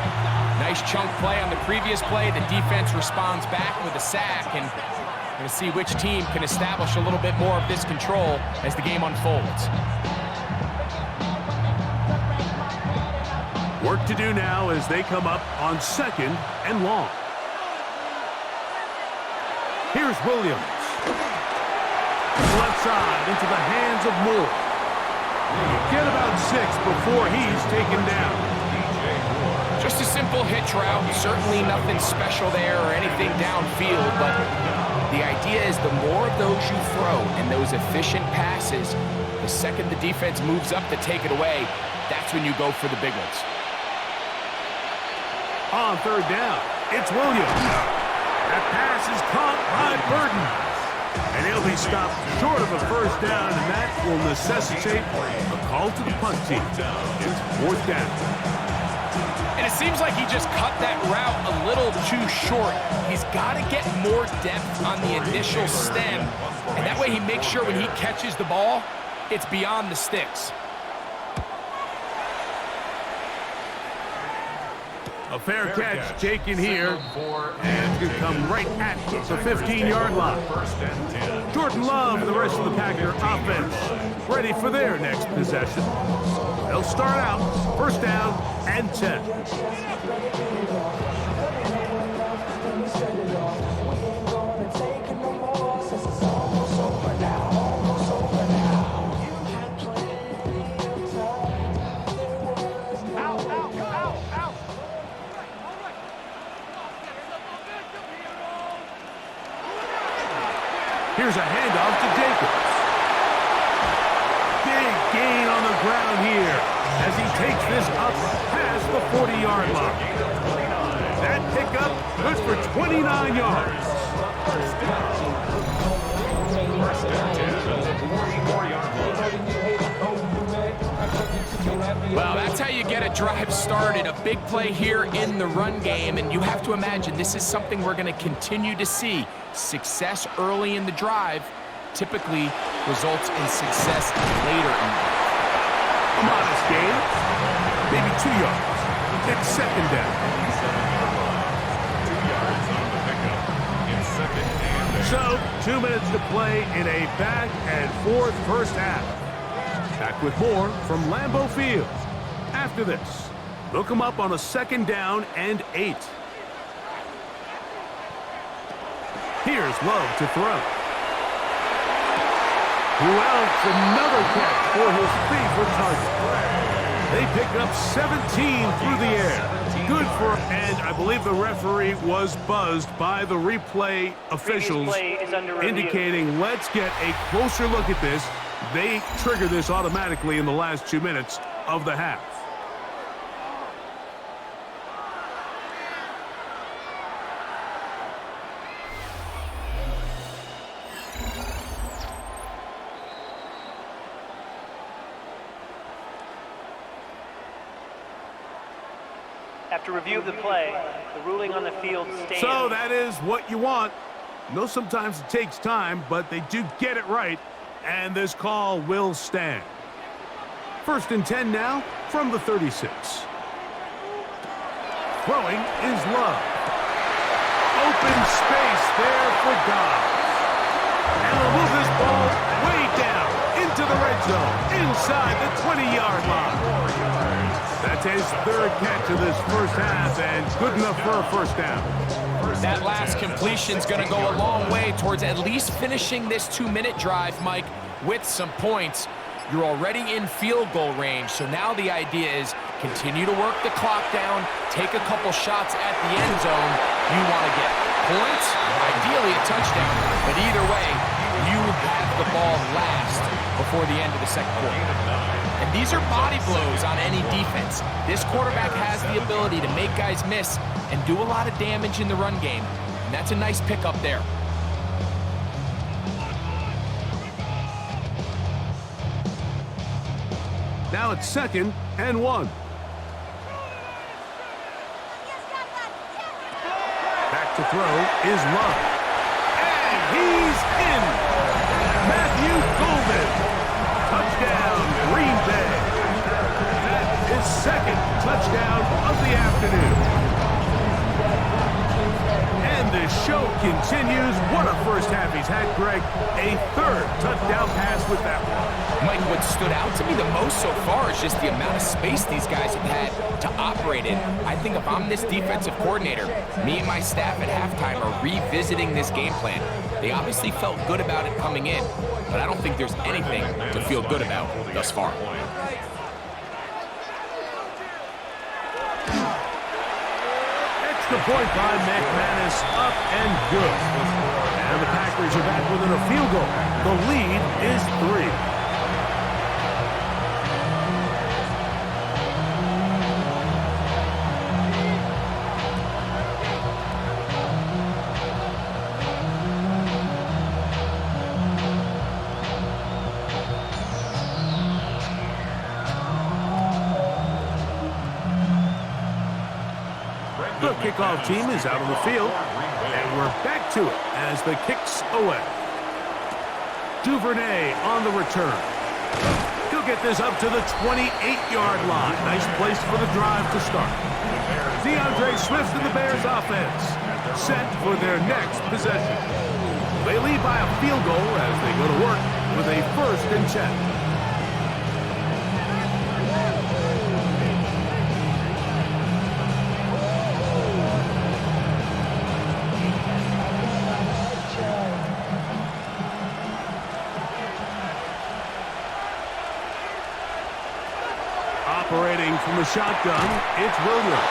Speaker 3: Nice chunk play on the previous play. The defense responds back with a sack, and we're going to see which team can establish a little bit more of this control as the game unfolds.
Speaker 1: Work to do now as they come up on second and long. Here's Williams. Left side into the hands of Moore. Get about 6 before he's taken down.
Speaker 3: Just a simple hitch route. Certainly nothing special there or anything downfield, but the idea is the more of those you throw and those efficient passes, the second the defense moves up to take it away, that's when you go for the big ones.
Speaker 1: On third down, it's Williams. That pass is caught by Burton. And he'll be stopped short of a first down, and that will necessitate a call to the punt team. It's fourth down.
Speaker 3: And it seems like he just cut that route a little too short. He's got to get more depth on the initial stem, and that way he makes sure when he catches the ball, it's beyond the sticks.
Speaker 1: A fair catch taken here, and it come right at the 15-yard line. Jordan Love and the rest of the Packer offense ready for their next possession. They'll start out first down and 10. Here's a handoff to Jacobs. Big gain on the ground here as he takes this up past the 40-yard line. That pickup good for 29 yards.
Speaker 3: Well, that's how you get a drive started. A big play here in the run game, and you have to imagine this is something we're going to continue to see. Success early in the drive typically results in success later in the drive.
Speaker 1: A modest gain, maybe 2 yards. It's second down.
Speaker 5: 2 yards on the pickup in second and
Speaker 1: So, 2 minutes to play in a back and forth first half. Back with more from Lambeau Field. After this, they'll come up on a second down and 8. Here's Love to throw. Wells, another catch for his favorite target. They pick up 17 through the air. Good for, and I believe the referee was buzzed by the replay officials, indicating let's get a closer look at this. They trigger this automatically in the last 2 minutes of the half.
Speaker 6: After review of the play, the ruling on the field stands.
Speaker 1: So that is what you want. No, sometimes it takes time, but they do get it right, and this call will stand. 1st and 10 now from the 36. Throwing is Love. Open space there for Dobbs. And they'll move this ball way down into the red zone, inside the 20-yard line. That's his 3rd catch of this first half, and good enough for a first down.
Speaker 3: That last completion's going to go a long way towards at least finishing this 2-minute drive, Mike, with some points. You're already in field goal range, so now the idea is continue to work the clock down, take a couple shots at the end zone. You want to get points, ideally a touchdown, but either way, you have the ball last before the end of the second quarter. And these are body blows on any defense. This quarterback has the ability to make guys miss and do a lot of damage in the run game, and that's a nice pickup there.
Speaker 1: Now it's 2nd and 1. Back to throw is Love. And he's in. Matthew Golden. Touchdown, Green Bay. That is 2nd touchdown of the afternoon. And the show continues. What a first half he's had, Greg. A 3rd touchdown pass with that one.
Speaker 3: Mike, what stood out to me the most so far is just the amount of space these guys have had to operate in. I think if I'm this defensive coordinator, me and my staff at halftime are revisiting this game plan. They obviously felt good about it coming in, but I don't think there's anything to feel good about thus far.
Speaker 1: Extra point by McManus, up and good. And the Packers are back within a field goal. The lead is 3. The kickoff team is out on the field, and we're back to it as the kick's away. Duvernay on the return. He'll get this up to the 28-yard line. Nice place for the drive to start. DeAndre Swift and the Bears offense set for their next possession. They lead by a field goal as they go to work with a 1st and 10. Operating from the shotgun, it's Williams.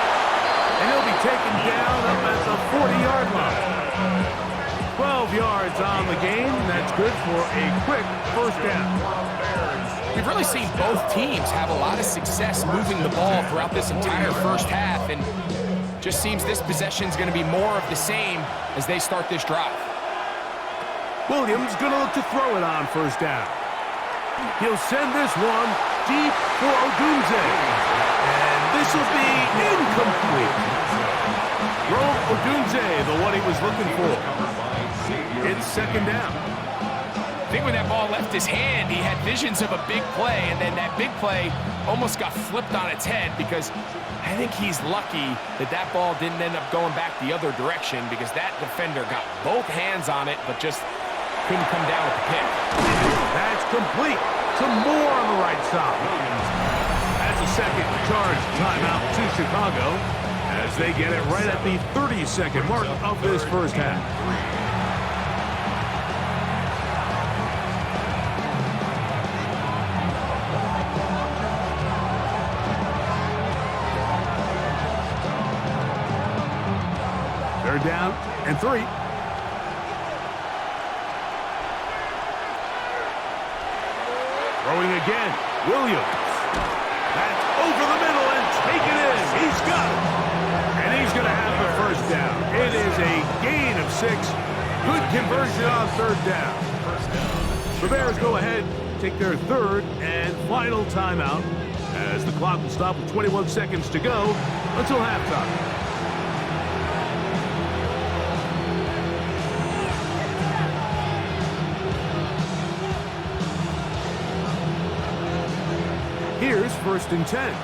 Speaker 1: And he'll be taken down up at the 40-yard line. 12 yards on the game. That's good for a quick first down.
Speaker 3: We've really seen both teams have a lot of success moving the ball throughout this entire first half, and just seems this possession is going to be more of the same as they start this drive.
Speaker 1: Williams going to look to throw it on first down. He'll send this one deep for Odunze. And this will be incomplete. Rome Odunze, the one he was looking for. It's 2nd down.
Speaker 3: I think when that ball left his hand, he had visions of a big play, and then that big play almost got flipped on its head because I think he's lucky that that ball didn't end up going back the other direction because that defender got both hands on it but just couldn't come down with the pick.
Speaker 1: That's complete to Moore on the right side. That's a 2nd charge timeout to Chicago as they get it right at the 30-second mark of this first half. They're down and 3. Throwing again, Williams. That's over the middle and taken in. He's got it. And he's going to have the first down. It is a gain of 6. Good conversion on 3rd down. The Bears go ahead, take their 3rd and final timeout as the clock will stop with 21 seconds to go until halftime. Here's 1st and 10.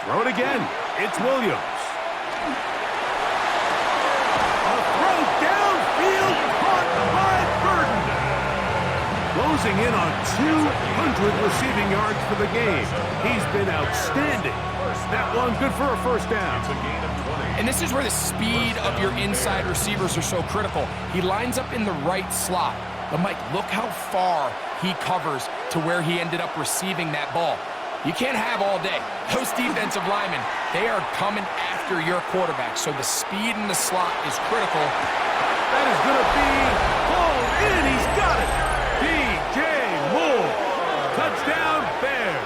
Speaker 1: Throw it again. It's Williams. A throw downfield caught by Burden. Closing in on 200 receiving yards for the game. He's been outstanding. That one good for a 1st down.
Speaker 5: It's a gain of 20.
Speaker 3: And this is where the speed of your inside receivers are so critical. He lines up in the right slot. But, Mike, look how far he covers to where he ended up receiving that ball. You can't have all day. Those defensive linemen, they are coming after your quarterback. So the speed in the slot is critical.
Speaker 1: That is going to be pulled in. He's got it. DJ Moore. Touchdown, Bears.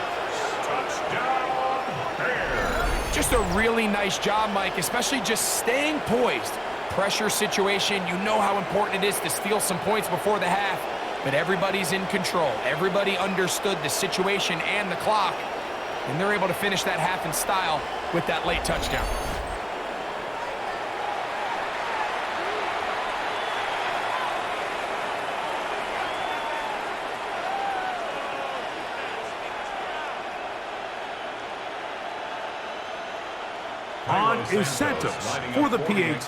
Speaker 5: Touchdown, Bears.
Speaker 3: Just a really nice job, Mike, especially just staying poised. Pressure situation, you know how important it is to steal some points before the half, but everybody's in control. Everybody understood the situation and the clock, and they're able to finish that half in style with that late touchdown.
Speaker 1: On is Santos for the PAT.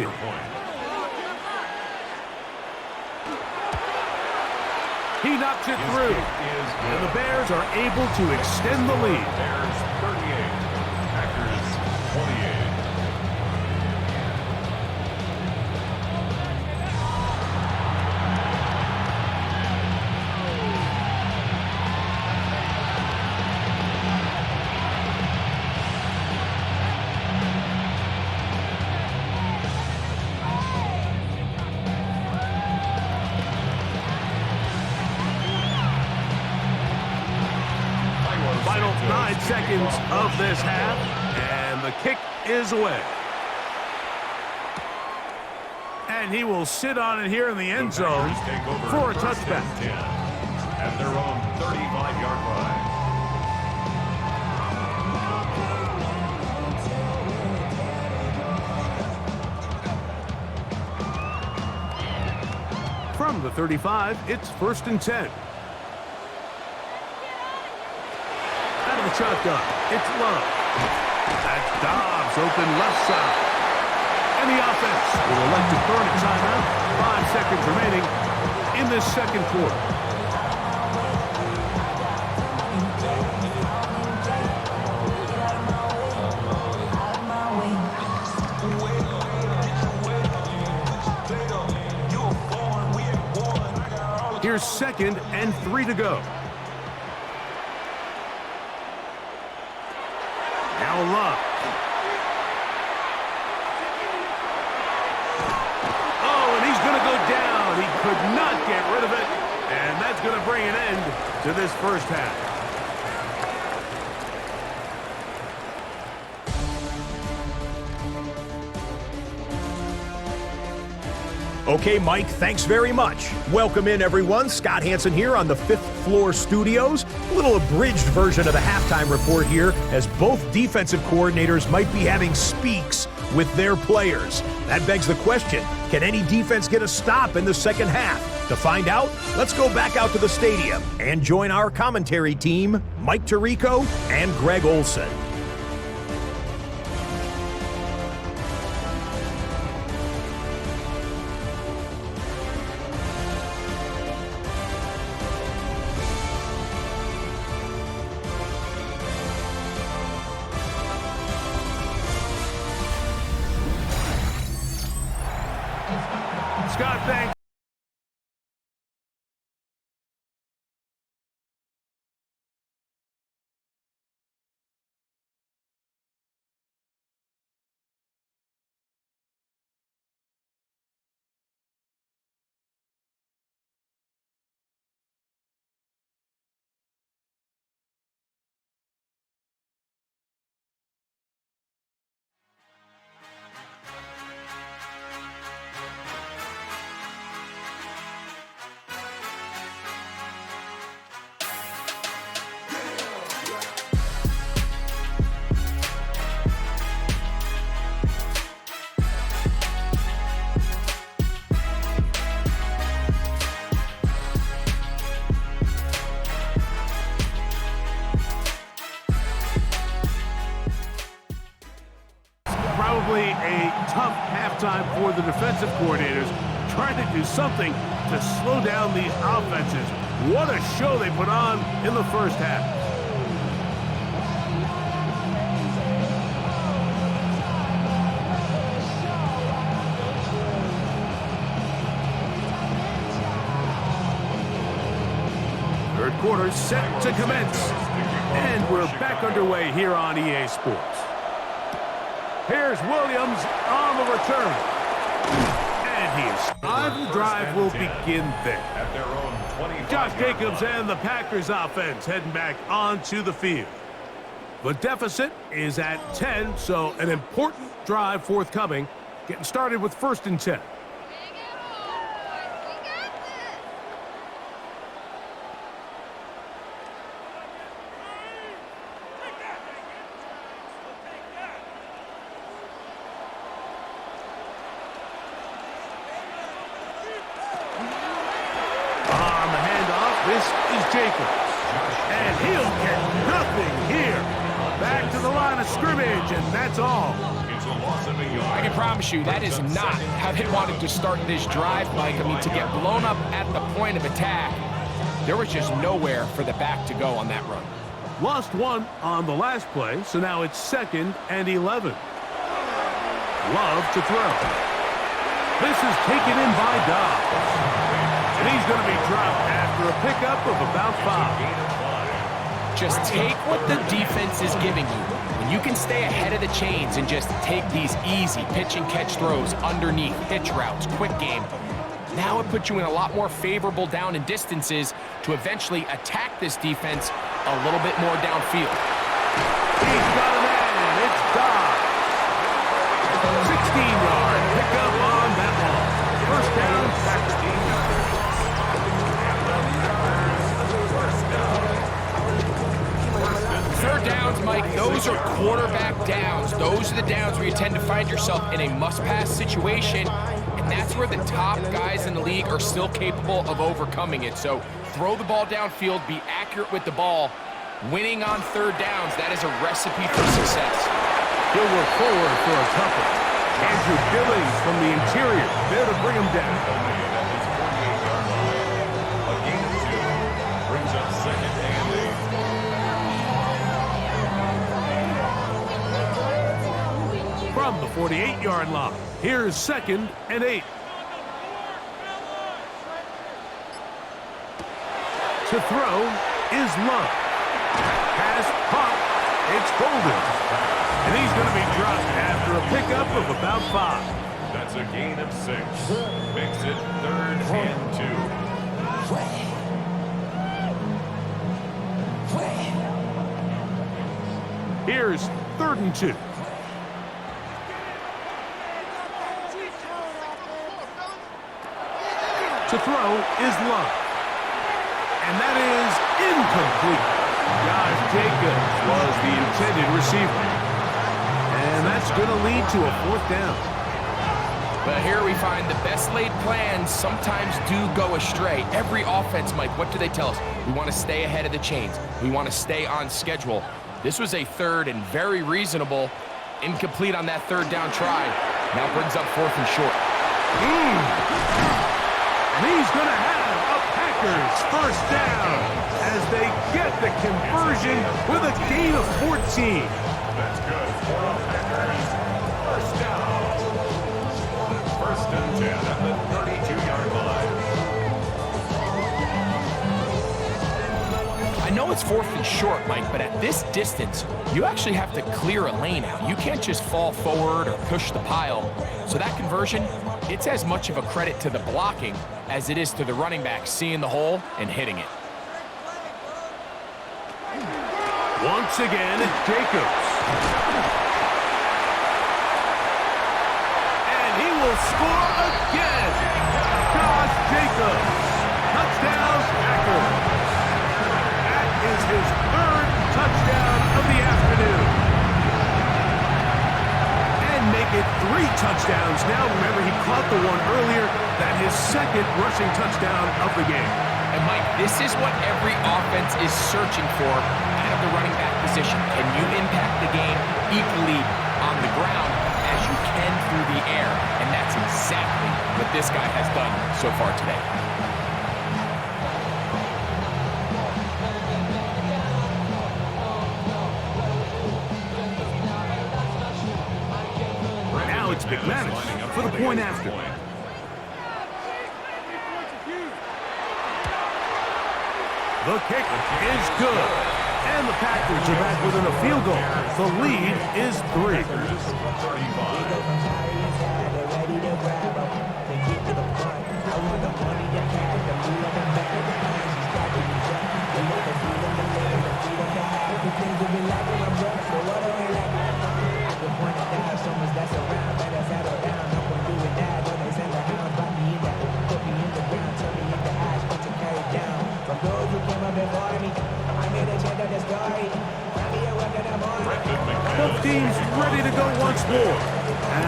Speaker 1: He knocks it through, and the Bears are able to extend the lead.
Speaker 5: Bears 38, Packers 28.
Speaker 1: Final 9 seconds of this half, and the kick is away. And he will sit on it here in the end zone for a touchback.
Speaker 5: At their own 35-yard line.
Speaker 1: From the 35, it's 1st and 10. Out of the shotgun, it's Love. That's Dobbs open left side. And the offense will elect to burn a timeout. 5 seconds remaining in this 2nd quarter. Here's 2nd and 3 to go. Now Love. Oh, and he's going to go down. He could not get rid of it. And that's going to bring an end to this 1st half.
Speaker 7: Okay, Mike, thanks very much. Welcome in, everyone. Scott Hansen here on the 5th floor studios. A little abridged version of the halftime report here, as both defensive coordinators might be having speaks with their players. That begs the question, can any defense get a stop in the 2nd half? To find out, let's go back out to the stadium and join our commentary team, Mike Tirico and Greg Olson.
Speaker 1: Scott, thanks. Certainly a tough halftime for the defensive coordinators, trying to do something to slow down these offenses. What a show they put on in the first half. Third quarter set to commence. And we're back underway here on EA Sports. Here's Williams on the return. And he is on. The drive will begin there.
Speaker 5: At their own 25.
Speaker 1: Josh Jacobs and the Packers offense heading back onto the field. The deficit is at 10, so an important drive forthcoming. Getting started with 1st and 10. This is Jacobs, and he'll get nothing here. Back to the line of scrimmage, and that's all.
Speaker 5: It's a loss of a yard.
Speaker 3: I can promise you that is not how they wanted to start this drive, Mike. I mean, to get blown up at the point of attack, there was just nowhere for the back to go on that run.
Speaker 1: Lost one on the last play, so now it's 2nd and 11. Love to throw. This is taken in by Dobbs. And he's going to be dropped after a pickup of about 5.
Speaker 3: Just take what the defense is giving you. When you can stay ahead of the chains and just take these easy pitch and catch throws underneath, hitch routes, quick game, now it puts you in a lot more favorable down and distances to eventually attack this defense a little bit more downfield.
Speaker 1: He's got a man. It's Dobbs. 16-yard pickup on that ball. First down, Packers.
Speaker 3: Third downs, Mike, those are quarterback downs. Those are the downs where you tend to find yourself in a must-pass situation, and that's where the top guys in the league are still capable of overcoming it. So throw the ball downfield, be accurate with the ball. Winning on third downs, that is a recipe for success.
Speaker 1: He'll work forward for a couple. Andrew Billings from the interior, there to bring him down.
Speaker 5: A gain of 2 brings up 2nd and 8.
Speaker 1: From the 48-yard line, here's 2nd and 8. To throw is Love. Pass caught. It's Golden. And he's going to be dropped after a pickup of about 5.
Speaker 5: That's a gain of 6. Makes it 3rd and 2.
Speaker 1: Here's 3rd and 2. To throw is Love. And that is incomplete. Josh Jacobs was the intended receiver. And that's going to lead to a 4th down.
Speaker 3: But here we find the best laid plans sometimes do go astray. Every offense, Mike, what do they tell us? We want to stay ahead of the chains. We want to stay on schedule. This was a 3rd and very reasonable. Incomplete on that 3rd down try. Now brings up 4th and short.
Speaker 1: And he's going to have a Packers 1st down as they get the conversion with a gain of 14.
Speaker 5: That's good for the Packers. 1st down. 1st and 10 at the 32-yard line.
Speaker 3: I know it's 4th and short, Mike, but at this distance, you actually have to clear a lane out. You can't just fall forward or push the pile. So that conversion, it's as much of a credit to the blocking as it is to the running back seeing the hole and hitting it.
Speaker 1: Once again, it's Jacobs. And he will score again. Josh Jacobs. Touchdown, Packers. That is his 3rd touchdown of the afternoon. And make it 3 touchdowns now. Remember, he caught the one earlier. That his 2nd rushing touchdown of the game.
Speaker 3: And Mike, this is what every offense is searching for out of the running back position. Can you impact the game equally on the ground as as you can through the air, and that's exactly what this guy has done so far today.
Speaker 1: Now it's McManus for the point after. The kick is good. And the Packers are back within a field goal. The lead is 3. Both teams ready to go once more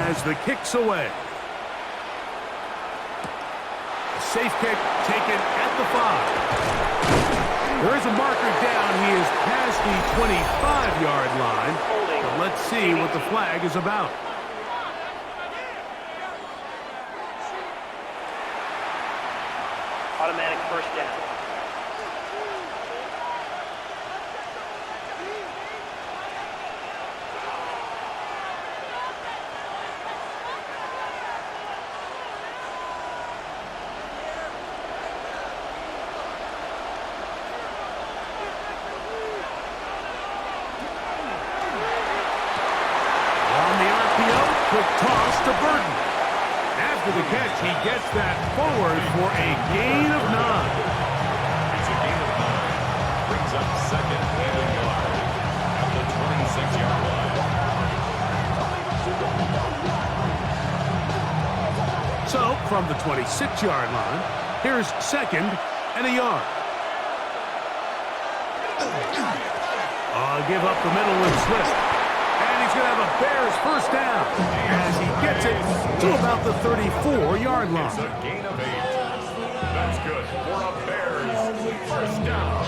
Speaker 1: as the kick's away. A safe kick taken at the 5. There is a marker down. He is past the 25-yard line. But let's see what the flag is about.
Speaker 6: Automatic first down.
Speaker 1: Quick toss to Burton. After the catch, he gets that forward for a gain of 9.
Speaker 5: It's a gain of 9. Brings up second and a yard at the 26-yard line.
Speaker 1: So, from the 26-yard line, here's second and a yard. Give up the middle with Swift. And he's going to have a Bears first down as he gets it to about the 34-yard line.
Speaker 5: It's a gain of 8. That's good for a Bears first down.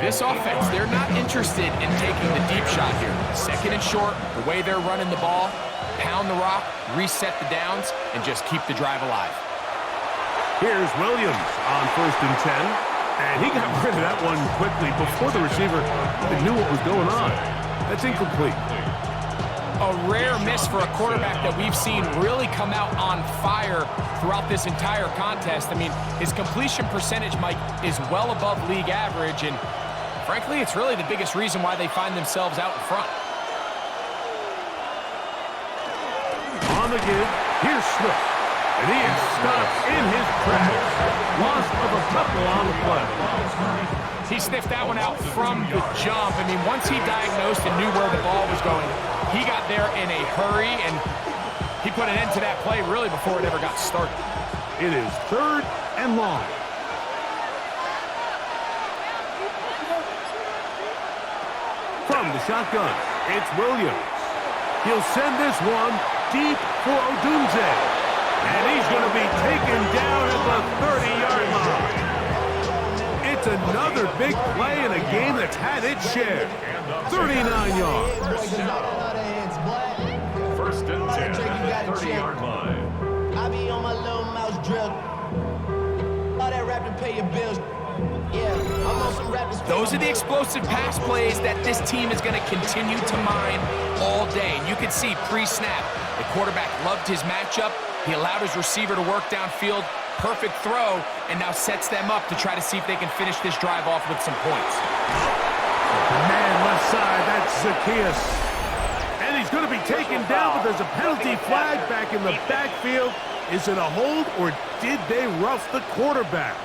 Speaker 3: This offense, they're not interested in taking the deep shot here. Second and short, the way they're running the ball, pound the rock, reset the downs, and just keep the drive alive.
Speaker 1: Here's Williams on first and 10. And he got rid of that one quickly before the receiver even knew what was going on. That's incomplete.
Speaker 3: A rare miss for a quarterback that we've seen really come out on fire throughout this entire contest. I mean, his completion percentage, Mike, is well above league average, and frankly, it's really the biggest reason why they find themselves out in front.
Speaker 1: On the give, here's Swift. And he is stopped in his tracks. Loss of a couple on the play.
Speaker 3: He sniffed that one out from the jump. I mean, once he diagnosed and knew where the ball was going, he got there in a hurry, and he put an end to that play really before it ever got started.
Speaker 1: It is third and long. From the shotgun, it's Williams. He'll send this one deep for Odunze. And he's going to be taken down at the 30-yard line. It's another big play in a game that's had its share. 39 yards.
Speaker 5: First and 10 at the 30-yard line.
Speaker 8: I be on my little mouse drill. All that rap to pay your bills. Yeah, I'm on some rappers.
Speaker 3: Those are the explosive pass plays that this team is going to continue to mine all day. And you can see pre-snap, the quarterback loved his matchup. He allowed his receiver to work downfield, perfect throw, and now sets them up to try to see if they can finish this drive off with some points.
Speaker 1: Man left side, that's Zacchaeus. And he's going to be taken down, but there's a penalty flag back in the backfield. Is it a hold, or did they rough the quarterback?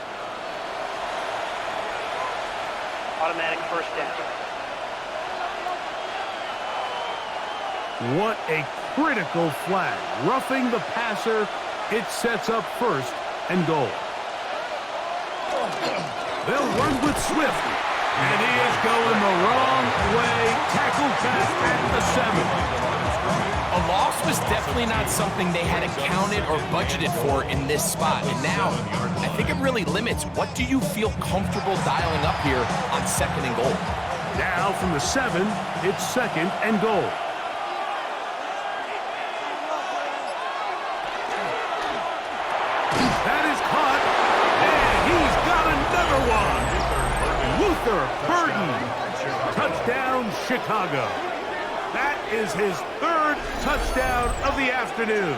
Speaker 6: Automatic first down.
Speaker 1: What a critical flag. Roughing the passer, it sets up first and goal. They'll run with Swift. And he is going the wrong way. Tackled back at the 7.
Speaker 3: A loss was definitely not something they had accounted or budgeted for in this spot. And now, I think it really limits what do you feel comfortable dialing up here on second and goal.
Speaker 1: Now from the 7, it's second and goal. Burton. Touchdown, Chicago. That is his third touchdown of the afternoon.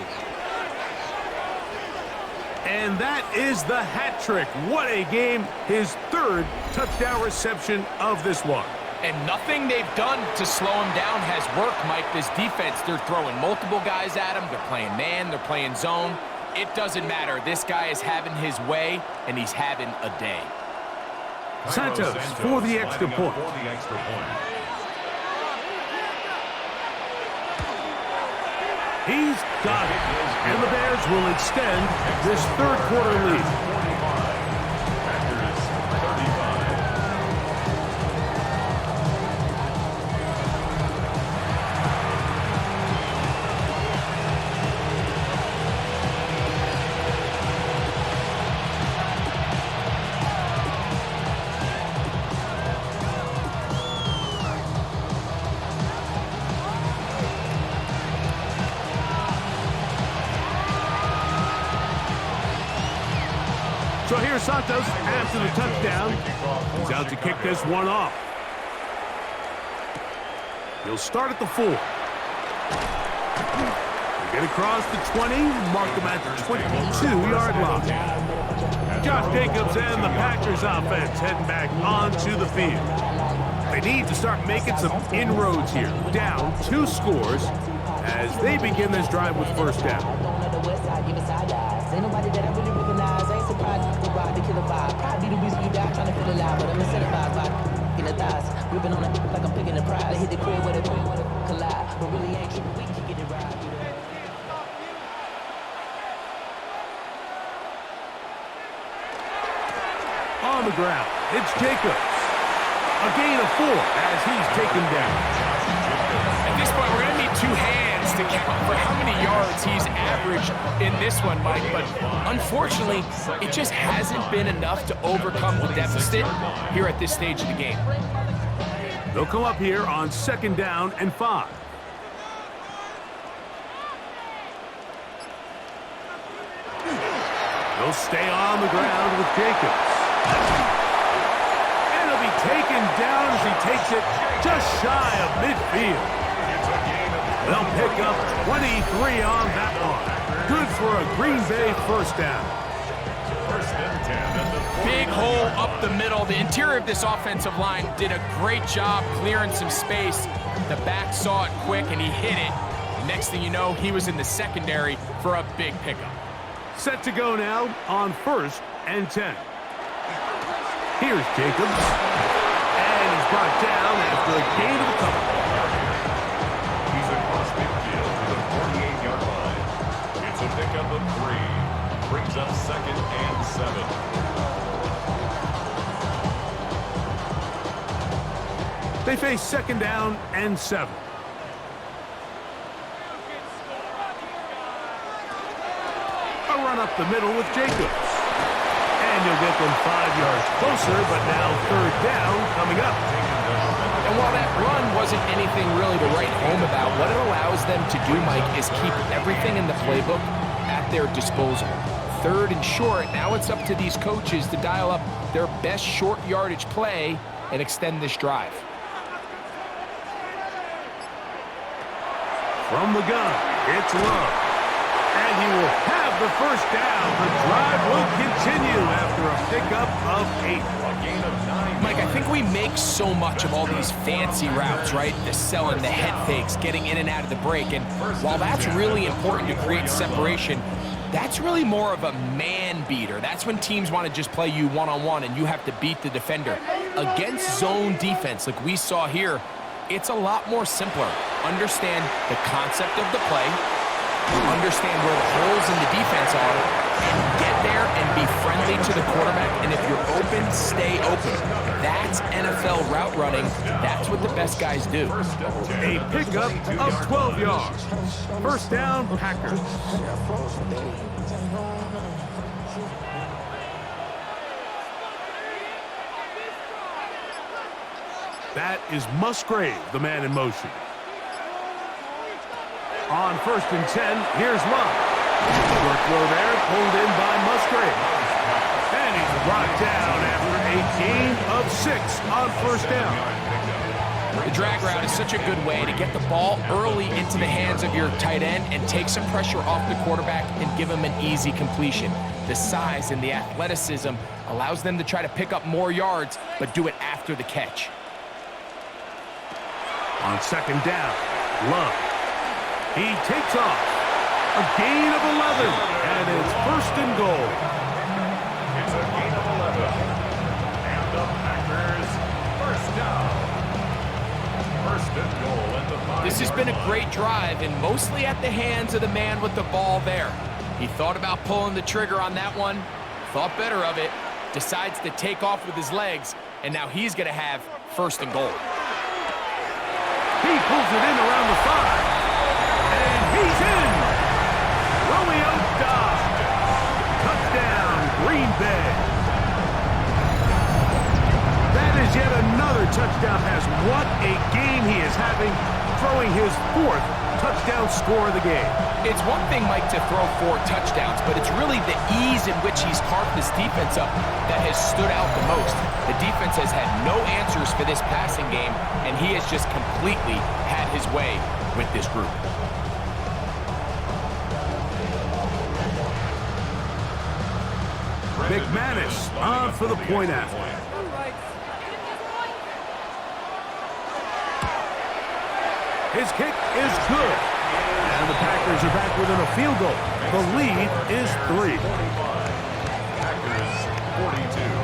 Speaker 1: And that is the hat trick. What a game. His third touchdown reception of this one.
Speaker 3: And nothing they've done to slow him down has worked, Mike. This defense, they're throwing multiple guys at him. They're playing man, they're playing zone. It doesn't matter. This guy is having his way, and he's having a day.
Speaker 1: Santos for the extra point. He's got it. And the Bears will extend this third quarter lead. So here's Santos after the touchdown. He's out to kick this one off. He'll start at the 4. Get across the 20, mark him at the 22-yard line. Josh Jacobs and the Packers offense heading back onto the field. They need to start making some inroads here. Down 2 scores as they begin this drive with first down.
Speaker 4: Ain't nobody that I really recognize. Ain't surprised to ride the killer vibe. Probably the reason you die trying to feel alive, but I'm incentivized by in the thighs. Ripping on it like I'm picking a prize. I hit the crib with a collide, but really ain't tripping. We can get it right.
Speaker 1: On the ground, it's Jacobs. A gain of 4 as he's taken down.
Speaker 3: At this point, we're going to need 2 hands to count for how many yards he's averaged in this one, Mike. But unfortunately, it just hasn't been enough to overcome the deficit here at this stage of the game.
Speaker 1: They'll come up here on second down and 5. They'll stay on the ground with Jacobs. And he'll be taken down as he takes it just shy of midfield. They'll pick up 23 on that one. Good for a Green Bay first down.
Speaker 3: Big hole up the middle. The interior of this offensive line did a great job clearing some space. The back saw it quick, and he hit it. Next thing you know, he was in the secondary for a big pickup.
Speaker 1: Set to go now on first and 10. Here's Jacobs. And he's brought down after a gain of a couple.
Speaker 5: He's across midfield to the 48-yard line. It's a pickup of 3. Brings up second and 7.
Speaker 1: They face second down and 7. A run up the middle with Jacobs. And you'll get them 5 yards closer, but now third down coming up.
Speaker 3: And while that run wasn't anything really to write home about, what it allows them to do, Mike, is keep everything in the playbook at their disposal. Third and short, now it's up to these coaches to dial up their best short yardage play and extend this drive.
Speaker 1: From the gun, it's Love. And he will have the first down. The drive will continue after a pickup of 8.
Speaker 5: A gain of 9.
Speaker 3: Mike, I think we make so much of all these fancy routes, right? The selling, the head fakes, getting in and out of the break. And while that's really important to create separation, that's really more of a man beater. That's when teams want to just play you one-on-one and you have to beat the defender. Against zone defense, like we saw here, it's a lot more simpler. Understand the concept of the play, understand where the holes in the defense are, and get there and be friendly to the quarterback. And if you're open, stay open. That's NFL route running. That's what the best guys do.
Speaker 1: A pickup of 12 yards. First down, Packers. That is Musgrave, the man in motion. On first and 10, here's Love. Short throw there, pulled in by Musgrave. And he's brought down after a gain of 6 on first down.
Speaker 3: The drag route is such a good way to get the ball early into the hands of your tight end and take some pressure off the quarterback and give him an easy completion. The size and the athleticism allows them to try to pick up more yards, but do it after the catch.
Speaker 1: On second down, Love. He takes off. A gain of 11, and it's first and goal.
Speaker 5: It's a gain of 11. And the Packers first down. First and goal at the 5-yard
Speaker 3: This has been a great drive, and mostly at the hands of the man with the ball there. He thought about pulling the trigger on that one, thought better of it, decides to take off with his legs, and now he's going to have first and goal.
Speaker 1: He pulls it in around the 5, and he's in. Romeo Dobbs. Touchdown, Green Bay. That is yet another touchdown pass. What a game he is having, throwing his 4th touchdown score of the game.
Speaker 3: It's one thing, Mike, to throw 4 touchdowns, but it's really the ease in which he's carved this defense up that has stood out the most. The defense has had no answers for this passing game, and he has just completely had his way with this group.
Speaker 1: McManus on for the point after. His kick is good. And the Packers are back within a field goal. The lead is 3.
Speaker 5: Packers 42.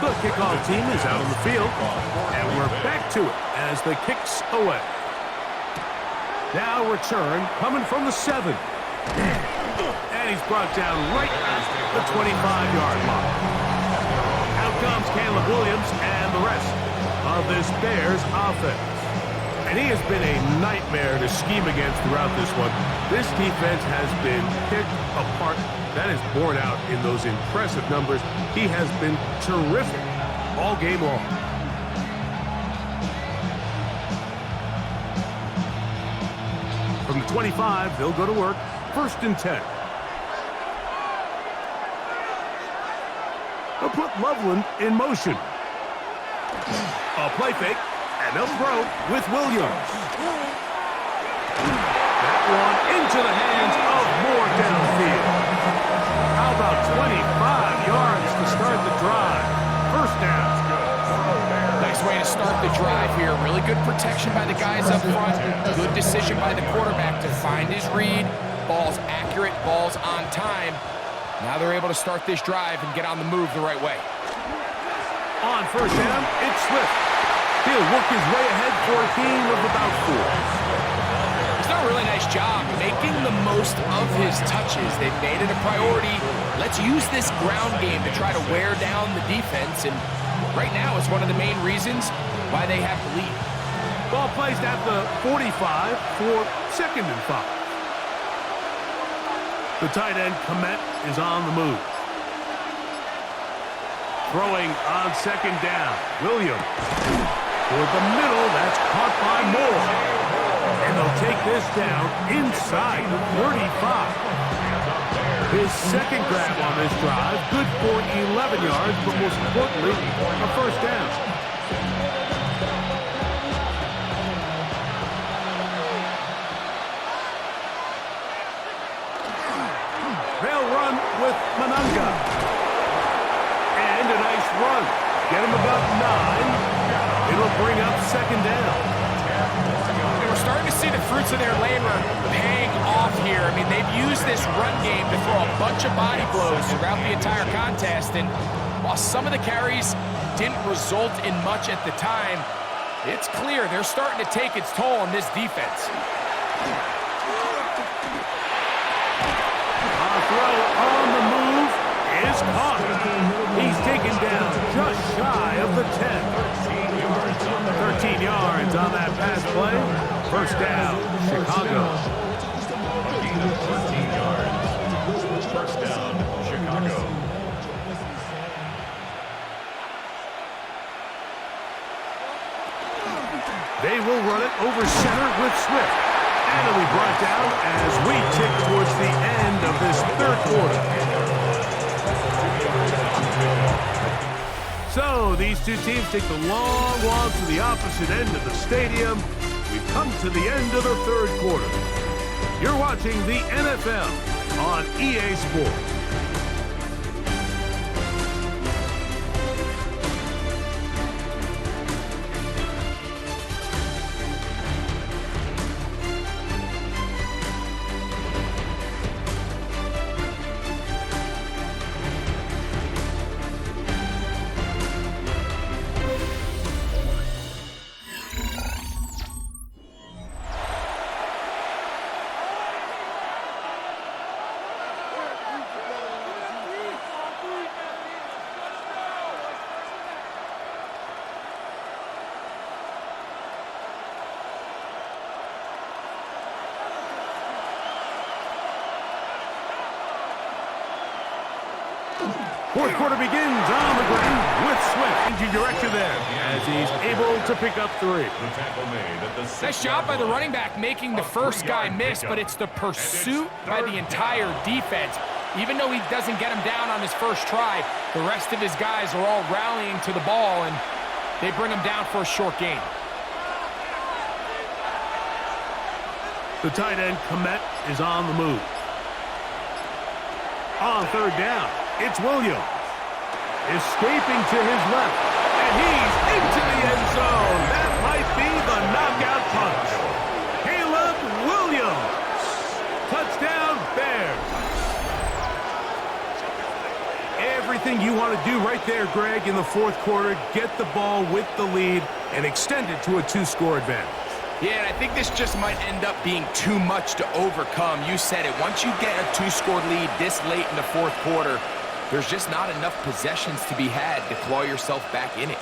Speaker 1: The kickoff team is out on the field, and we're back to it as the kick's away. Now return coming from the 7. And he's brought down right at the 25-yard line. Out comes Caleb Williams and the rest of this Bears offense. And he has been a nightmare to scheme against throughout this one. This defense has been picked apart. That is borne out in those impressive numbers. He has been terrific all game long. From the 25, they'll go to work. First and 10. They'll put Loveland in motion. A play fake, and they'll throw with Williams. That one into the hands of Moore downfield. How about 25 yards to start the drive? First down.
Speaker 3: Nice way to start the drive here. Really good protection by the guys up front. Good decision by the quarterback to find his read. Ball's accurate, ball's on time. Now they're able to start this drive and get on the move the right way.
Speaker 1: On first down, it's Swift. He'll work his way ahead for a gain of about 4.
Speaker 3: He's done a really nice job making the most of his touches. They've made it a priority. Let's use this ground game to try to wear down the defense, and right now it's one of the main reasons why they have the lead.
Speaker 1: Ball placed at the 45 for second and 5. The tight end, Komet, is on the move. Throwing on second down. Williams. Toward the middle, that's caught by Moore. And they'll take this down inside the 35. His second grab on this drive, good for 11 yards, but most importantly, a first down. They'll run with Mananga. And a nice run. Get him about 9. It'll bring up second down.
Speaker 3: And we're starting to see the fruits of their labor paying off here. I mean, they've used this run game to throw a bunch of body blows throughout the entire contest. And while some of the carries didn't result in much at the time, it's clear they're starting to take its toll on this defense.
Speaker 1: A throw on the move is caught. He's taken down just shy of the 10. 13 yards begins on that pass play. First down, Chicago.
Speaker 5: A gain of 13 yards. First down, Chicago.
Speaker 1: They will run it over center with Swift. And it'll be brought down as we tick towards the end of this third quarter. So these two teams take the long walk to the opposite end of the stadium. We've come to the end of the third quarter. You're watching the NFL on EA Sports. Fourth quarter begins on the ground with Swift changing direction there as he's able to pick up 3.
Speaker 5: The tackle made at the 6
Speaker 3: Nice job by the running back making the first guy miss, but it's the pursuit by the entire defense. Even though he doesn't get him down on his first try, the rest of his guys are all rallying to the ball, and they bring him down for a short gain.
Speaker 1: The tight end, Komet, is on the move. On third down, it's Williams. Escaping to his left, and he's into the end zone. That might be the knockout punch. Caleb Williams. Touchdown, Bears. Everything you want to do right there, Greg, in the fourth quarter. Get the ball with the lead and extend it to a 2-score advantage.
Speaker 3: Yeah, and I think this just might end up being too much to overcome. You said it. Once you get a 2-score lead this late in the fourth quarter, there's just not enough possessions to be had to claw yourself back in it.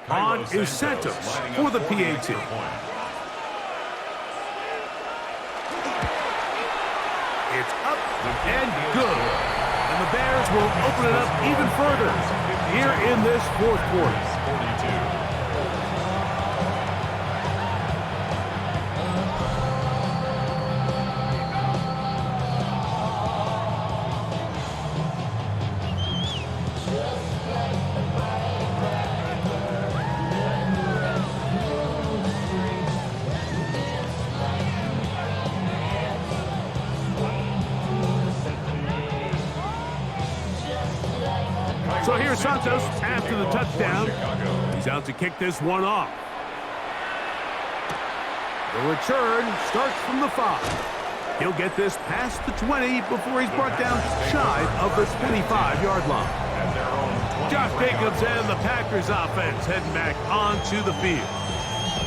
Speaker 1: On is Santos for the PAT. It's up and good. And the Bears will open it up even further here in this fourth quarter.
Speaker 5: 42.
Speaker 1: So here's Santos after the touchdown. He's out to kick this one off. The return starts from the 5. He'll get this past the 20 before he's brought down shy of the 25-yard line. Josh Jacobs and the Packers offense heading back onto the field.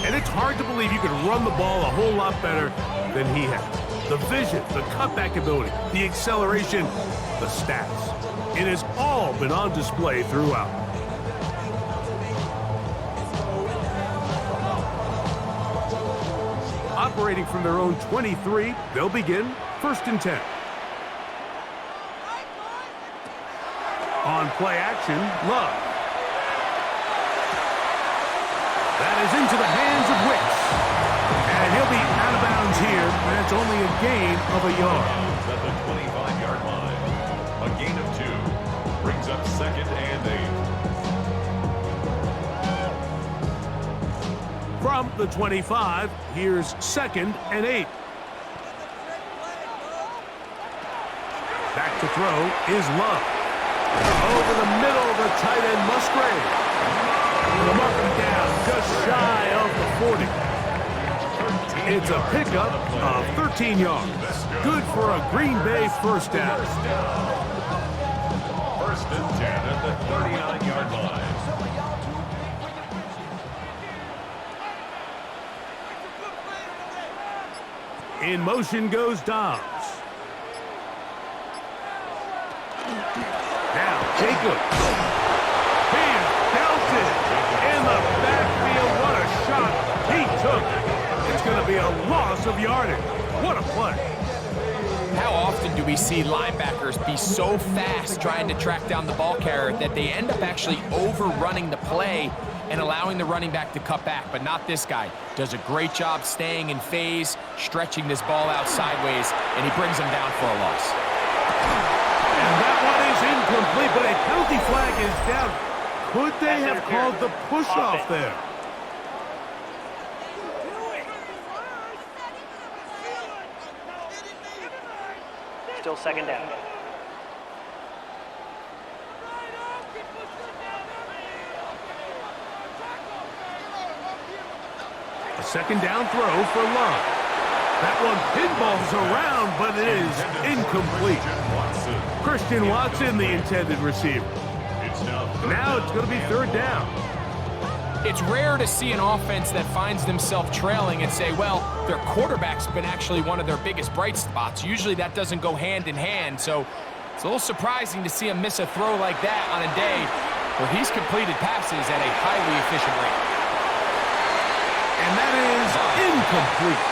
Speaker 1: And it's hard to believe you can run the ball a whole lot better than he has. The vision, the cutback ability, the acceleration, the stats. It has all been on display throughout. Operating from their own 23, they'll begin 1st and 10. On play action, Love. That is into the hands of Wicks. And he'll be out of bounds here. That's only a gain of a yard.
Speaker 5: At the 25-yard line. A gain of 2. Brings up 2nd and 8.
Speaker 1: From the 25, here's 2nd and 8. Back to throw is Love. Over the middle, the tight end Musgrave. The mark him down just shy of the 40. It's a pickup of 13 yards. Good for a Green Bay first down.
Speaker 5: 1st and 10 at the 39-yard line.
Speaker 1: In motion goes Dobbs. Now Jacobs. gains of yardage. What a play.
Speaker 3: How often do we see linebackers be so fast trying to track down the ball carrier that they end up actually overrunning the play and allowing the running back to cut back? But not this guy. Does a great job staying in phase, stretching this ball out sideways, and he brings him down for a loss.
Speaker 1: And that one is incomplete, but a penalty flag is down. Could they have called the push-off there?
Speaker 6: Still second down.
Speaker 1: A second down throw for Love. That one pinballs around, but it is incomplete. Christian Watson, the intended receiver. Now it's going to be third down.
Speaker 3: It's rare to see an offense that finds themselves trailing and say, well, their quarterback's been actually one of their biggest bright spots. Usually that doesn't go hand in hand, so it's a little surprising to see him miss a throw like that on a day where he's completed passes at a highly efficient rate.
Speaker 1: And that is incomplete.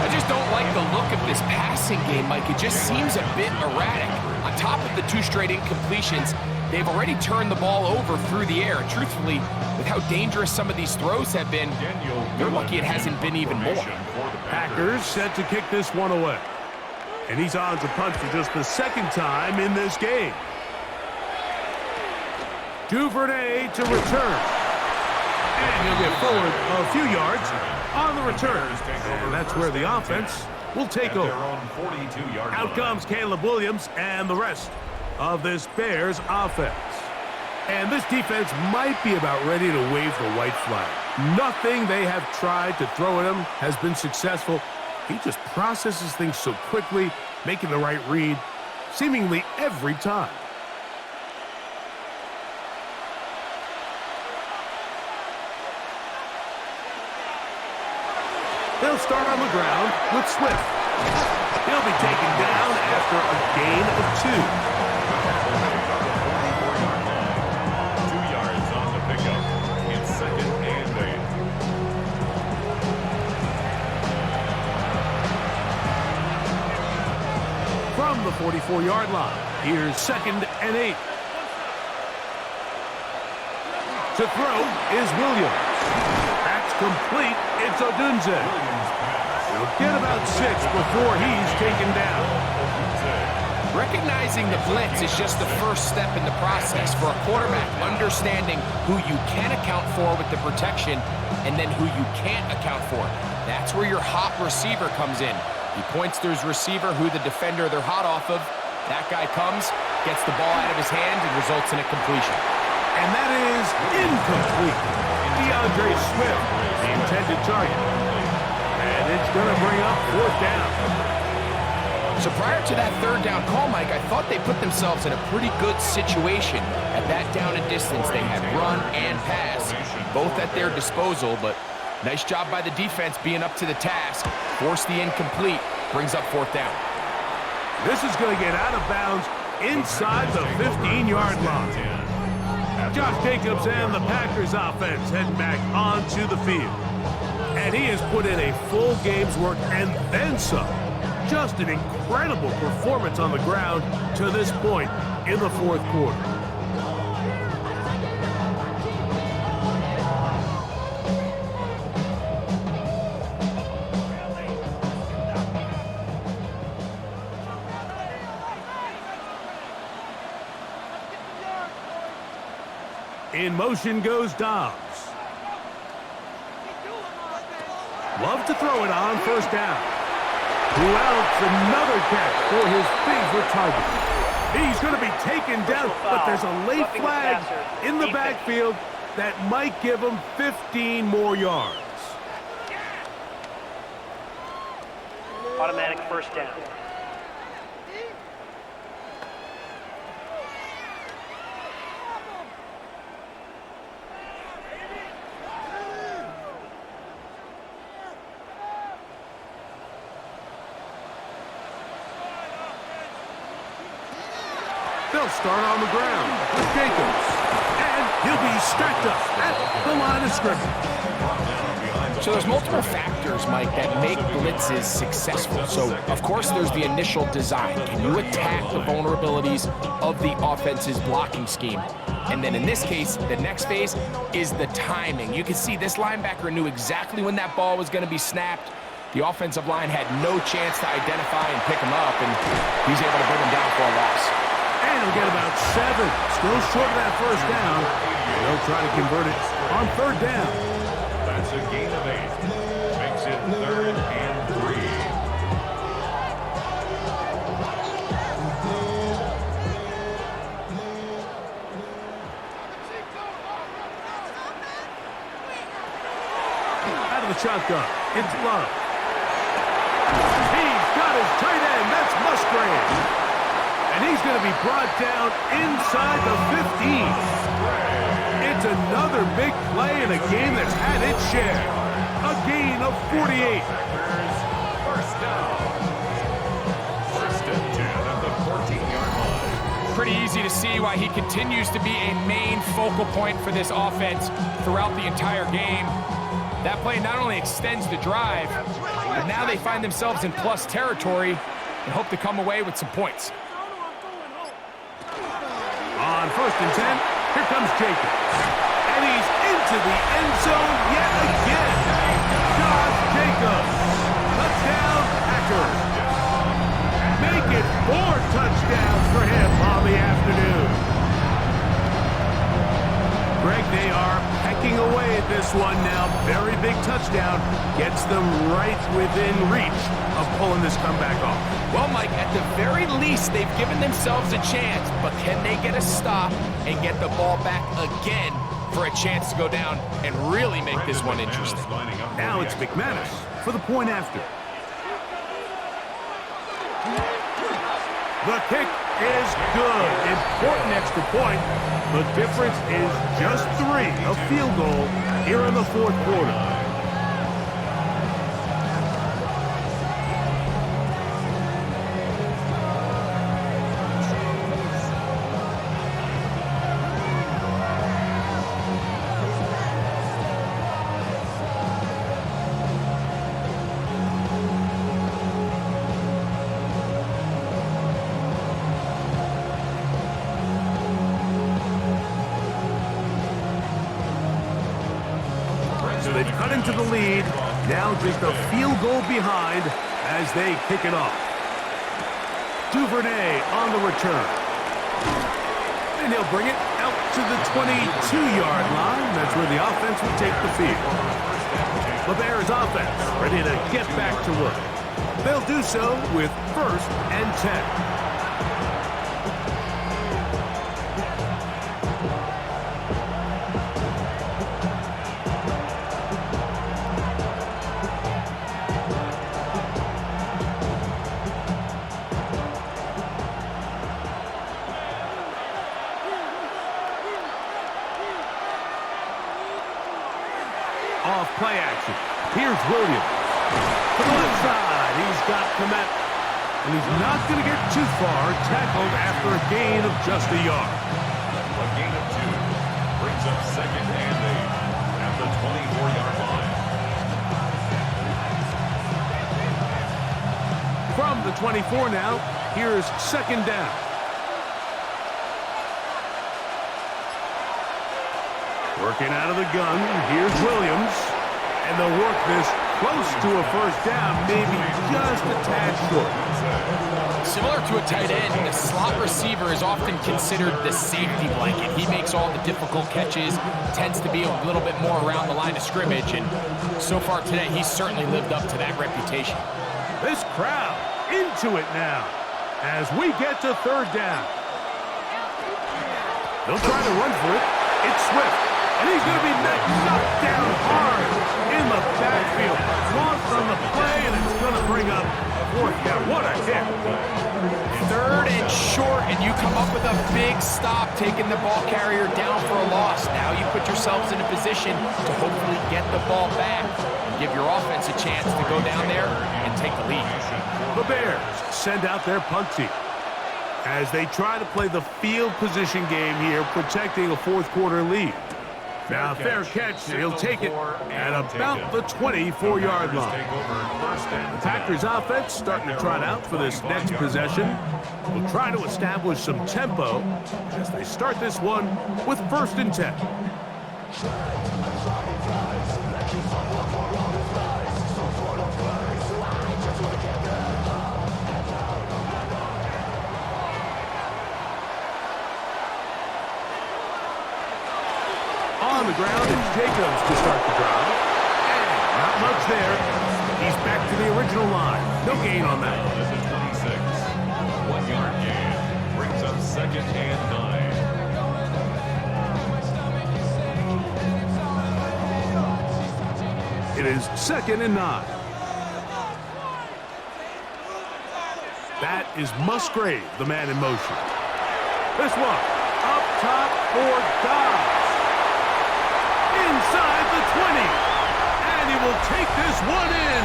Speaker 3: I just don't like the look of this passing game, Mike. It just seems a bit erratic. On top of the 2 straight incompletions, they've already turned the ball over through the air. Truthfully, with how dangerous some of these throws have been, they're lucky it hasn't been even more.
Speaker 1: Packers set to kick this one away. And he's on to punt for just the second time in this game. Duvernay to return. And he'll get forward a few yards on the return. And that's where the offense will take over. Out comes Caleb Williams and the rest of this Bears offense. And this defense might be about ready to wave the white flag. Nothing they have tried to throw at him has been successful. He just processes things so quickly, making the right read seemingly every time. They'll start on the ground with Swift. He'll be taken down after a gain of 2.
Speaker 5: 2 yards on the pickup. It's second and 8.
Speaker 1: From the 44-yard line, here's second and 8. To throw is Williams. That's complete. It's Odunze. He'll get about 6 before he's taken down.
Speaker 3: Recognizing the blitz is just the first step in the process for a quarterback, understanding who you can account for with the protection and then who you can't account for. That's where your hot receiver comes in. He points to his receiver, who the defender they're hot off of. That guy comes, gets the ball out of his hand, and results in a completion.
Speaker 1: And that is incomplete. DeAndre Swift, the intended target. And it's going to bring up fourth down.
Speaker 3: So prior to that third down call, Mike, I thought they put themselves in a pretty good situation at that down and distance. They had run and pass, both at their disposal, but nice job by the defense being up to the task. Force the incomplete, brings up fourth down.
Speaker 1: This is going to get out of bounds inside the 15-yard line. Josh Jacobs and the Packers offense heading back onto the field. And he has put in a full game's work and then some. Just an incredible performance on the ground to this point in the fourth quarter. In motion goes Dobbs. Love to throw it on first down. Who else? Another catch for his favorite target. He's going to be taken down, but there's a late flag in the backfield that might give him 15 more yards.
Speaker 6: Automatic first down.
Speaker 1: They'll start on the ground with Jacobs. And he'll be stacked up at the line of scrimmage.
Speaker 3: So there's multiple factors, Mike, that make blitzes successful. So, of course, there's the initial design. Can you attack the vulnerabilities of the offense's blocking scheme? And then in this case, the next phase is the timing. You can see this linebacker knew exactly when that ball was going to be snapped. The offensive line had no chance to identify and pick him up, and he's able to bring him down for a loss.
Speaker 1: And he'll get about 7. Still short of that first down. They'll try to convert it on third down.
Speaker 5: That's a gain of 8. Makes it 3rd and 3.
Speaker 1: Out of the shotgun. It's Love. He's got his tight end. That's Musgrave. And he's going to be brought down inside the 15. It's another big play in a game that's had its share. A gain of 48.
Speaker 5: First down. 1st and 10 at the 14-yard line.
Speaker 3: Pretty easy to see why he continues to be a main focal point for this offense throughout the entire game. That play not only extends the drive, but now they find themselves in plus territory and hope to come away with some points.
Speaker 1: On 1st and 10, here comes Jacob. And he's into the end zone yet again. Josh Jacobs. Touchdown, Packers. Make it 4 touchdowns for him on the afternoon. Greg, they are pecking away at this one now. Very big touchdown. Gets them right within reach of pulling this comeback off.
Speaker 3: Well, Mike, at the very least, they've given themselves a chance, but can they get a stop and get the ball back again for a chance to go down and really make this one interesting?
Speaker 1: Now it's McManus for the point after. The kick is good. Important extra point. The difference is just 3. A field goal here in the 4th quarter. So they've cut into the lead. Now just a field goal behind as they kick it off. Duvernay on the return. And he'll bring it out to the 22-yard line. That's where the offense will take the field. The Bears offense ready to get back to work. They'll do so with 1st and 10. Off play action. Here's Williams. To the left side, he's got Komet. And he's not going to get too far. Tackled after a gain of just a yard.
Speaker 5: A gain of 2 brings up 2nd and 8 at the 24-yard line.
Speaker 1: From the 24 now, here's 2nd down. Working out of the gun, here's Williams. And they'll work this close to a 1st down, maybe just a tad short.
Speaker 3: Similar to a tight end, the slot receiver is often considered the safety blanket. He makes all the difficult catches, tends to be a little bit more around the line of scrimmage, and so far today, he's certainly lived up to that reputation.
Speaker 1: This crowd into it now as we get to 3rd down. They'll try to run for it. It's Swift. And he's going to be knocked down hard in the backfield. Lost on the play, and it's going to bring up 4th down. What a hit.
Speaker 3: 3rd and short, and you come up with a big stop, taking the ball carrier down for a loss. Now you put yourselves in a position to hopefully get the ball back and give your offense a chance to go down there and take the lead.
Speaker 1: The Bears send out their punt team as they try to play the field position game here, protecting a 4th quarter lead. Now, fair catch. He'll take it at about the 24-yard line. The Packers offense starting to trot out for this next possession. Will try to establish some tempo as they start this one with 1st and 10. On the ground, it's Jacobs to start the drive. And not much there. He's back to the original line. No gain on that.
Speaker 5: This is 26. 1-yard gain. Brings up 2nd and 9.
Speaker 1: It is 2nd and 9. That is Musgrave, the man in motion. This one, up top for Dobbs. Inside the 20. And he will take this one in.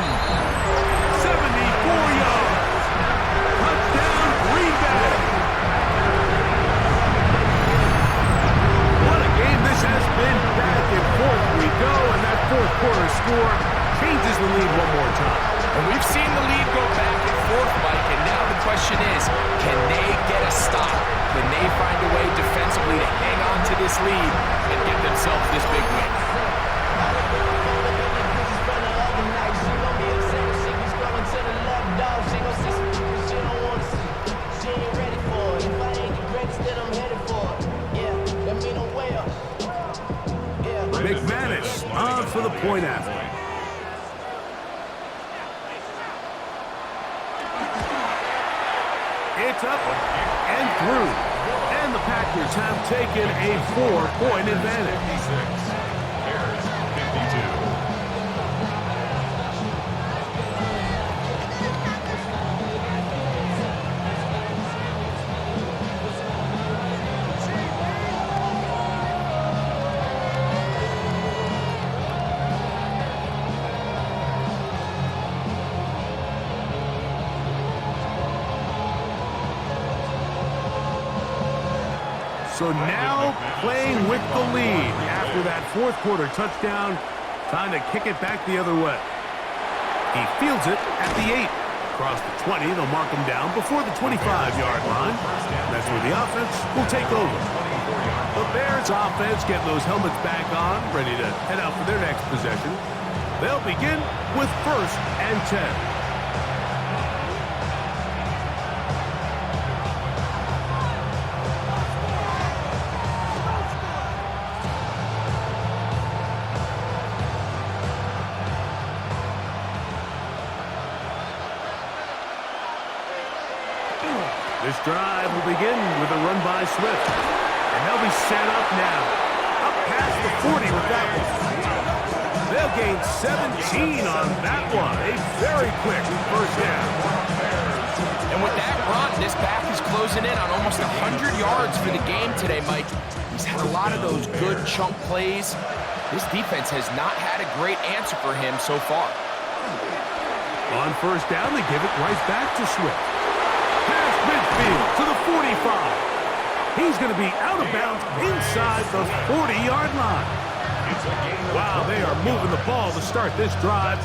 Speaker 1: 74 yards. Touchdown, Green Bay. What a game this has been. Back and forth we go, and that 4th quarter score changes the lead one more time.
Speaker 3: And we've seen the lead go back and forth, Mike, and now the question is, can they get a stop? Can they find a way defensively to hang on to this lead and get themselves this big win?
Speaker 1: McManus on for the point after. It's up and through. And the Packers have taken a 4-point advantage.
Speaker 5: Bears 52.
Speaker 1: So now playing with the lead after that 4th quarter touchdown, trying to kick it back the other way. He fields it at the 8. Across the 20, they'll mark him down before the 25-yard line. That's where the offense will take over. The Bears offense getting those helmets back on, ready to head out for their next possession. They'll begin with 1st and 10. This drive will begin with a run by Swift. And they'll be set up now. Up past the 40 with that one. They'll gain 17 on that one. A very quick 1st down.
Speaker 3: And with that run, this back is closing in on almost 100 yards for the game today, Mike. He's had a lot of those good chunk plays. This defense has not had a great answer for him so far.
Speaker 1: On 1st down, they give it right back to Swift. Past midfield to the 45. He's going to be out of bounds inside the 40-yard line. Wow, they are moving the ball to start this drive.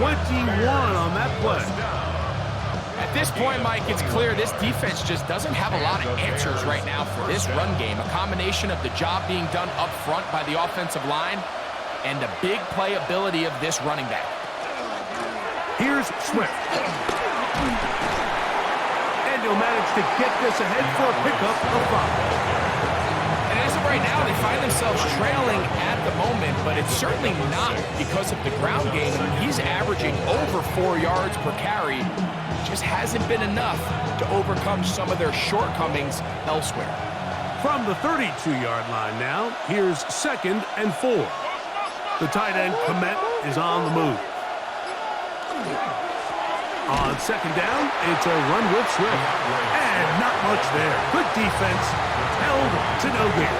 Speaker 1: 21 on that play.
Speaker 3: At this point, Mike, it's clear this defense just doesn't have a lot of answers right now for this run game. A combination of the job being done up front by the offensive line and the big playability of this running back.
Speaker 1: Here's Swift. And he'll manage to get this ahead for a pickup of 5.
Speaker 3: And as of right now, they find themselves trailing at the moment, but it's certainly not because of the ground game. He's averaging over 4 yards per carry. Just hasn't been enough to overcome some of their shortcomings elsewhere.
Speaker 1: From the 32-yard line now, here's 2nd and 4. The tight end, Komet, is on the move. On 2nd down, it's a run with Swift. And not much there. Good defense, held to no gain.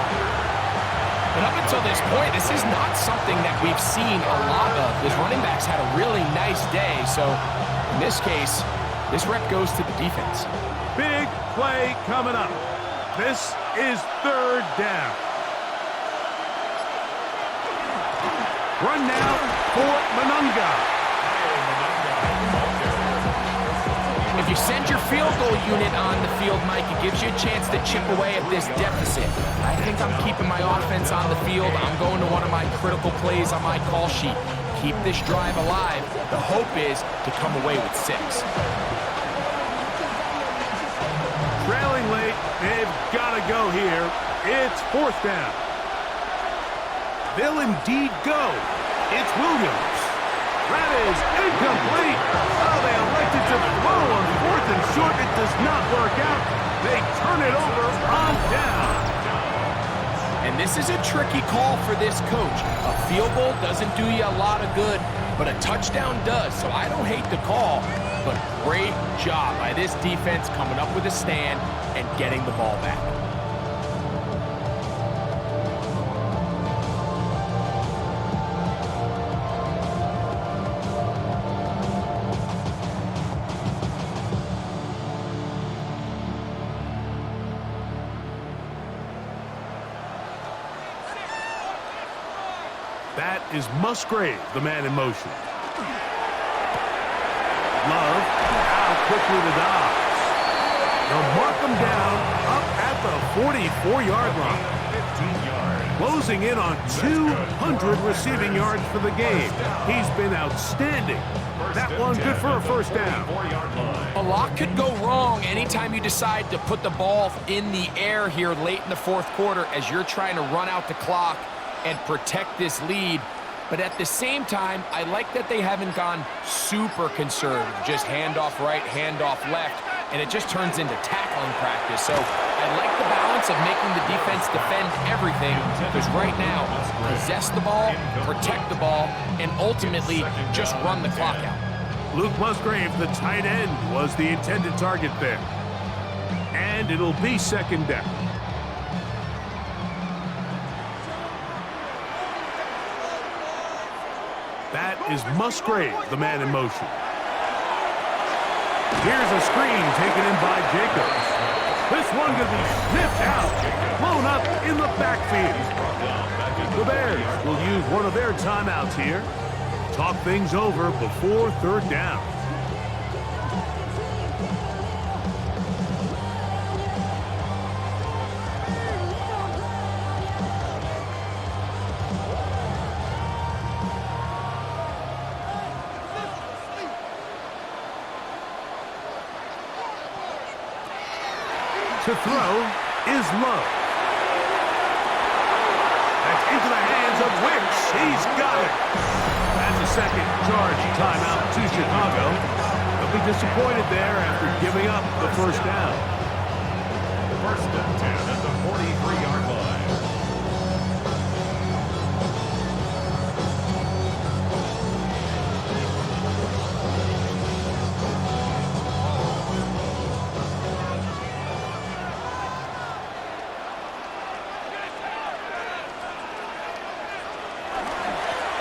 Speaker 3: But up until this point, this is not something that we've seen a lot of. This running back's had a really nice day, so in this case, this rep goes to the defense.
Speaker 1: Big play coming up. This is 3rd down. Run now for Monunga.
Speaker 3: If you send your field goal unit on the field, Mike, it gives you a chance to chip away at this deficit. I think I'm keeping my offense on the field. I'm going to one of my critical plays on my call sheet. Keep this drive alive. The hope is to come away with 6.
Speaker 1: Trailing late, they've got to go here. It's 4th down. They'll indeed go. It's Williams. That is incomplete. Oh, they elected to throw on 4th and short. It does not work out. They turn it over on down.
Speaker 3: And this is a tricky call for this coach. A field goal doesn't do you a lot of good, but a touchdown does. So I don't hate the call, but great job by this defense coming up with a stand and getting the ball back.
Speaker 1: That is Musgrave, the man in motion. Love, now quickly to Dobbs. They'll mark him down up at the 44-yard line.
Speaker 5: 15 yards.
Speaker 1: Closing in on 200 receiving yards for the game. He's been outstanding. That one good for a first down.
Speaker 5: 4-yard line.
Speaker 3: A lot could go wrong anytime you decide to put the ball in the air here late in the 4th quarter as you're trying to run out the clock and protect this lead. But at the same time, I like that they haven't gone super conservative, just handoff right, handoff left, and it just turns into tackling practice. So I like the balance of making the defense defend everything, because right now, possess the ball, protect the ball, and ultimately just run the clock out.
Speaker 1: Luke Musgrave, the tight end, was the intended target there. And it'll be 2nd down. That is Musgrave, the man in motion. Here's a screen taken in by Jacobs. This one could be sniffed out, blown up in the backfield. The Bears will use one of their timeouts here. Talk things over before 3rd down. To throw is Love. That's into the hands of Wicks. He's got it. That's a 2nd charge timeout to Chicago. They'll be disappointed there after giving up the first down.
Speaker 5: 1st and 10 at the 43-yard line.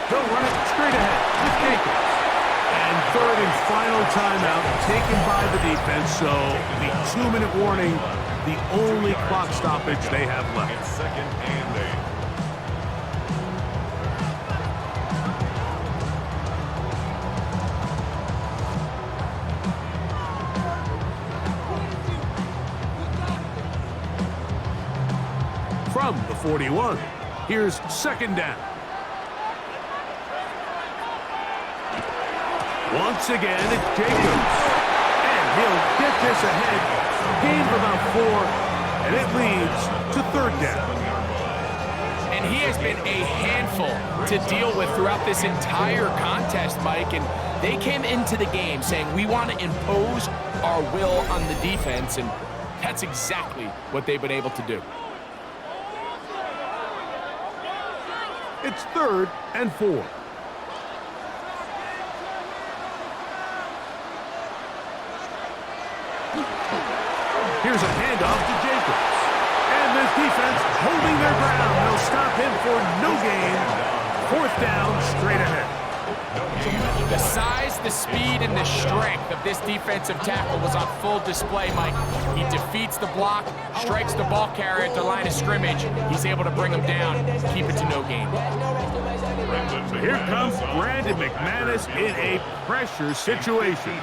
Speaker 1: They'll run it straight ahead with Jacobs. And 3rd and final timeout taken by the defense, so the 2-minute warning, the only clock stoppage they have left.
Speaker 5: It's 2nd and 8.
Speaker 1: From the 41, here's 2nd down. Once again, it's Jacobs. And he'll get this ahead. Gain of about 4, and it leads to 3rd down.
Speaker 3: And he has been a handful to deal with throughout this entire contest, Mike. And they came into the game saying, we want to impose our will on the defense, and that's exactly what they've been able to do.
Speaker 1: It's 3rd and 4. Here's a handoff to Jacobs. And this defense holding their ground. They'll stop him for no gain. 4th down, straight ahead.
Speaker 3: The size, the speed, and the strength of this defensive tackle was on full display, Mike. He defeats the block, strikes the ball carrier at the line of scrimmage. He's able to bring him down, keep it to no gain.
Speaker 5: Brandon
Speaker 1: Here comes Brandon McManus in a pressure situation.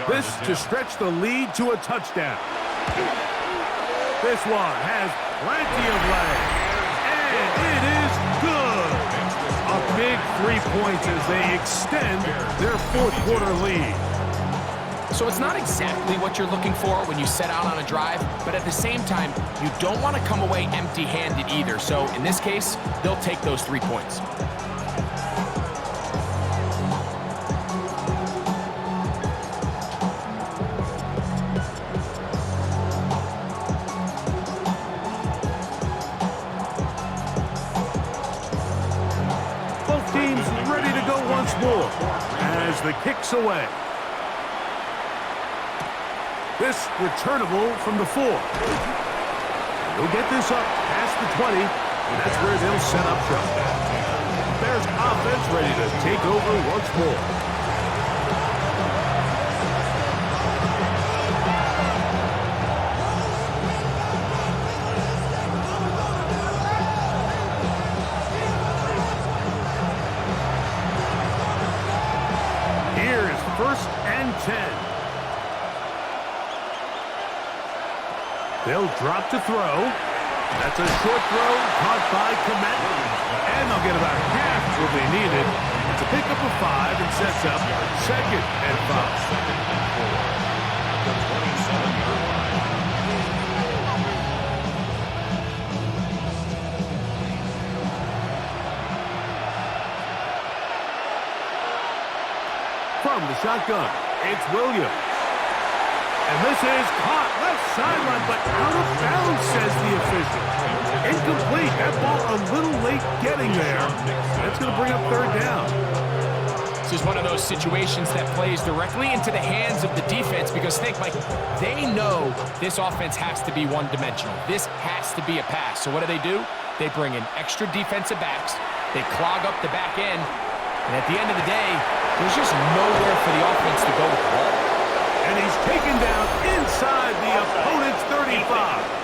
Speaker 1: This to stretch the lead to a touchdown. This one has plenty of leg, and it is good. A big 3 points as they extend their fourth quarter lead.
Speaker 3: So it's not exactly what you're looking for when you set out on a drive, but at the same time, you don't want to come away empty-handed either. So in this case, they'll take those 3 points.
Speaker 1: Both teams ready to go once more as the kick's away. This returnable from the 4. They'll get this up past the 20, and that's where they'll set up shop. Bears offense ready to take over once more. Here's 1st and 10. They'll drop to throw. That's a short throw caught by Komet. And they'll get about half what they needed. It's a pickup of 5 and sets up 2nd and 5.
Speaker 5: Second and 4. The 27-yard line.
Speaker 1: From the shotgun, it's Williams. And this is caught left sideline, but out of bounds, says the official. Incomplete. That ball a little late getting there. That's going to bring up 3rd down.
Speaker 3: This is one of those situations that plays directly into the hands of the defense because think, Mike, they know this offense has to be one-dimensional. This has to be a pass. So what do? They bring in extra defensive backs. They clog up the back end. And at the end of the day, there's just nowhere for the offense to go with the ball.
Speaker 1: And he's taken down inside the opponent's 35.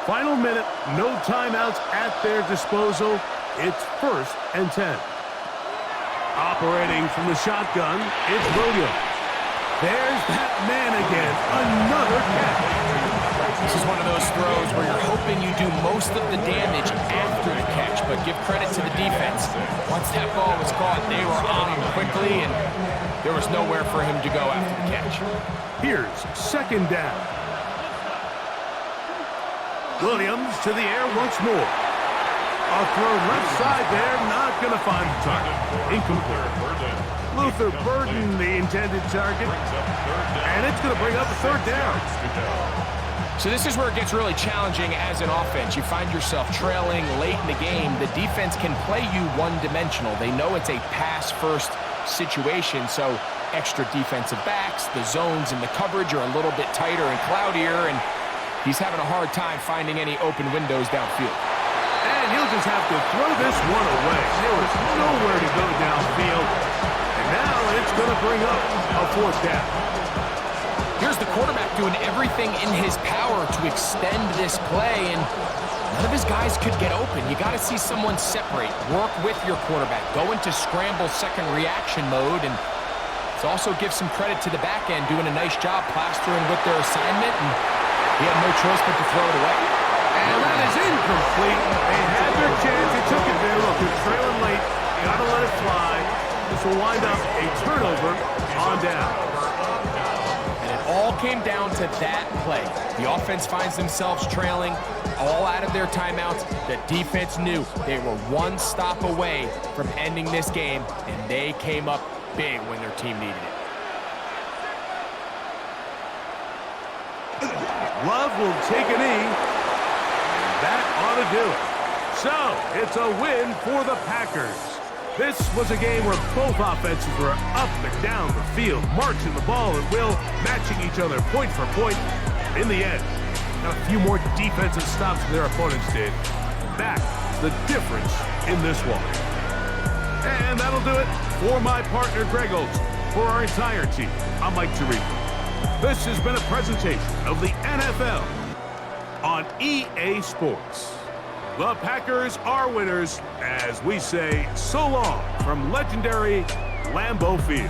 Speaker 1: Final minute, no timeouts at their disposal. It's 1st and 10. Operating from the shotgun, it's Williams. There's that man again, another catch.
Speaker 3: This is one of those throws where you're hoping you do most of the damage after the catch, but give credit to the defense. Once that ball was caught, they were on him quickly, and there was nowhere for him to go after the catch.
Speaker 1: Here's 2nd down. Williams to the air once more. A throw left side there, not going to find the target. Incomplete. Luther Burden, the intended target. And it's going to bring up a 3rd down.
Speaker 3: So this is where it gets really challenging as an offense. You find yourself trailing late in the game. The defense can play you one-dimensional. They know it's a pass-first situation, so extra defensive backs, the zones and the coverage are a little bit tighter and cloudier, and he's having a hard time finding any open windows downfield.
Speaker 1: And he'll just have to throw this one away. There was nowhere to go downfield. And now it's going to bring up a 4th down.
Speaker 3: Here's the quarterback doing everything in his power to extend this play, and none of his guys could get open. You got to see someone separate, work with your quarterback, go into scramble second reaction mode, and it also gives some credit to the back end doing a nice job plastering with their assignment, and he had no choice but to throw it away.
Speaker 1: And that is incomplete. They had their chance. They took it there. Look, they're trailing late. Got to let it fly. This will wind up a turnover on down.
Speaker 3: And it all came down to that play. The offense finds themselves trailing, all out of their timeouts. The defense knew they were one stop away from ending this game, and they came up big when their team needed it.
Speaker 1: Love will take a knee. And that ought to do it. So, it's a win for the Packers. This was a game where both offenses were up and down the field, marching the ball at will, matching each other point for point. In the end, got a few more defensive stops than their opponents did. That is the difference in this one. And that'll do it for my partner, Greg Olson. For our entire team, I'm Mike Tirico. This has been a presentation of the NFL on EA Sports. The Packers are winners as we say so long from legendary Lambeau Field.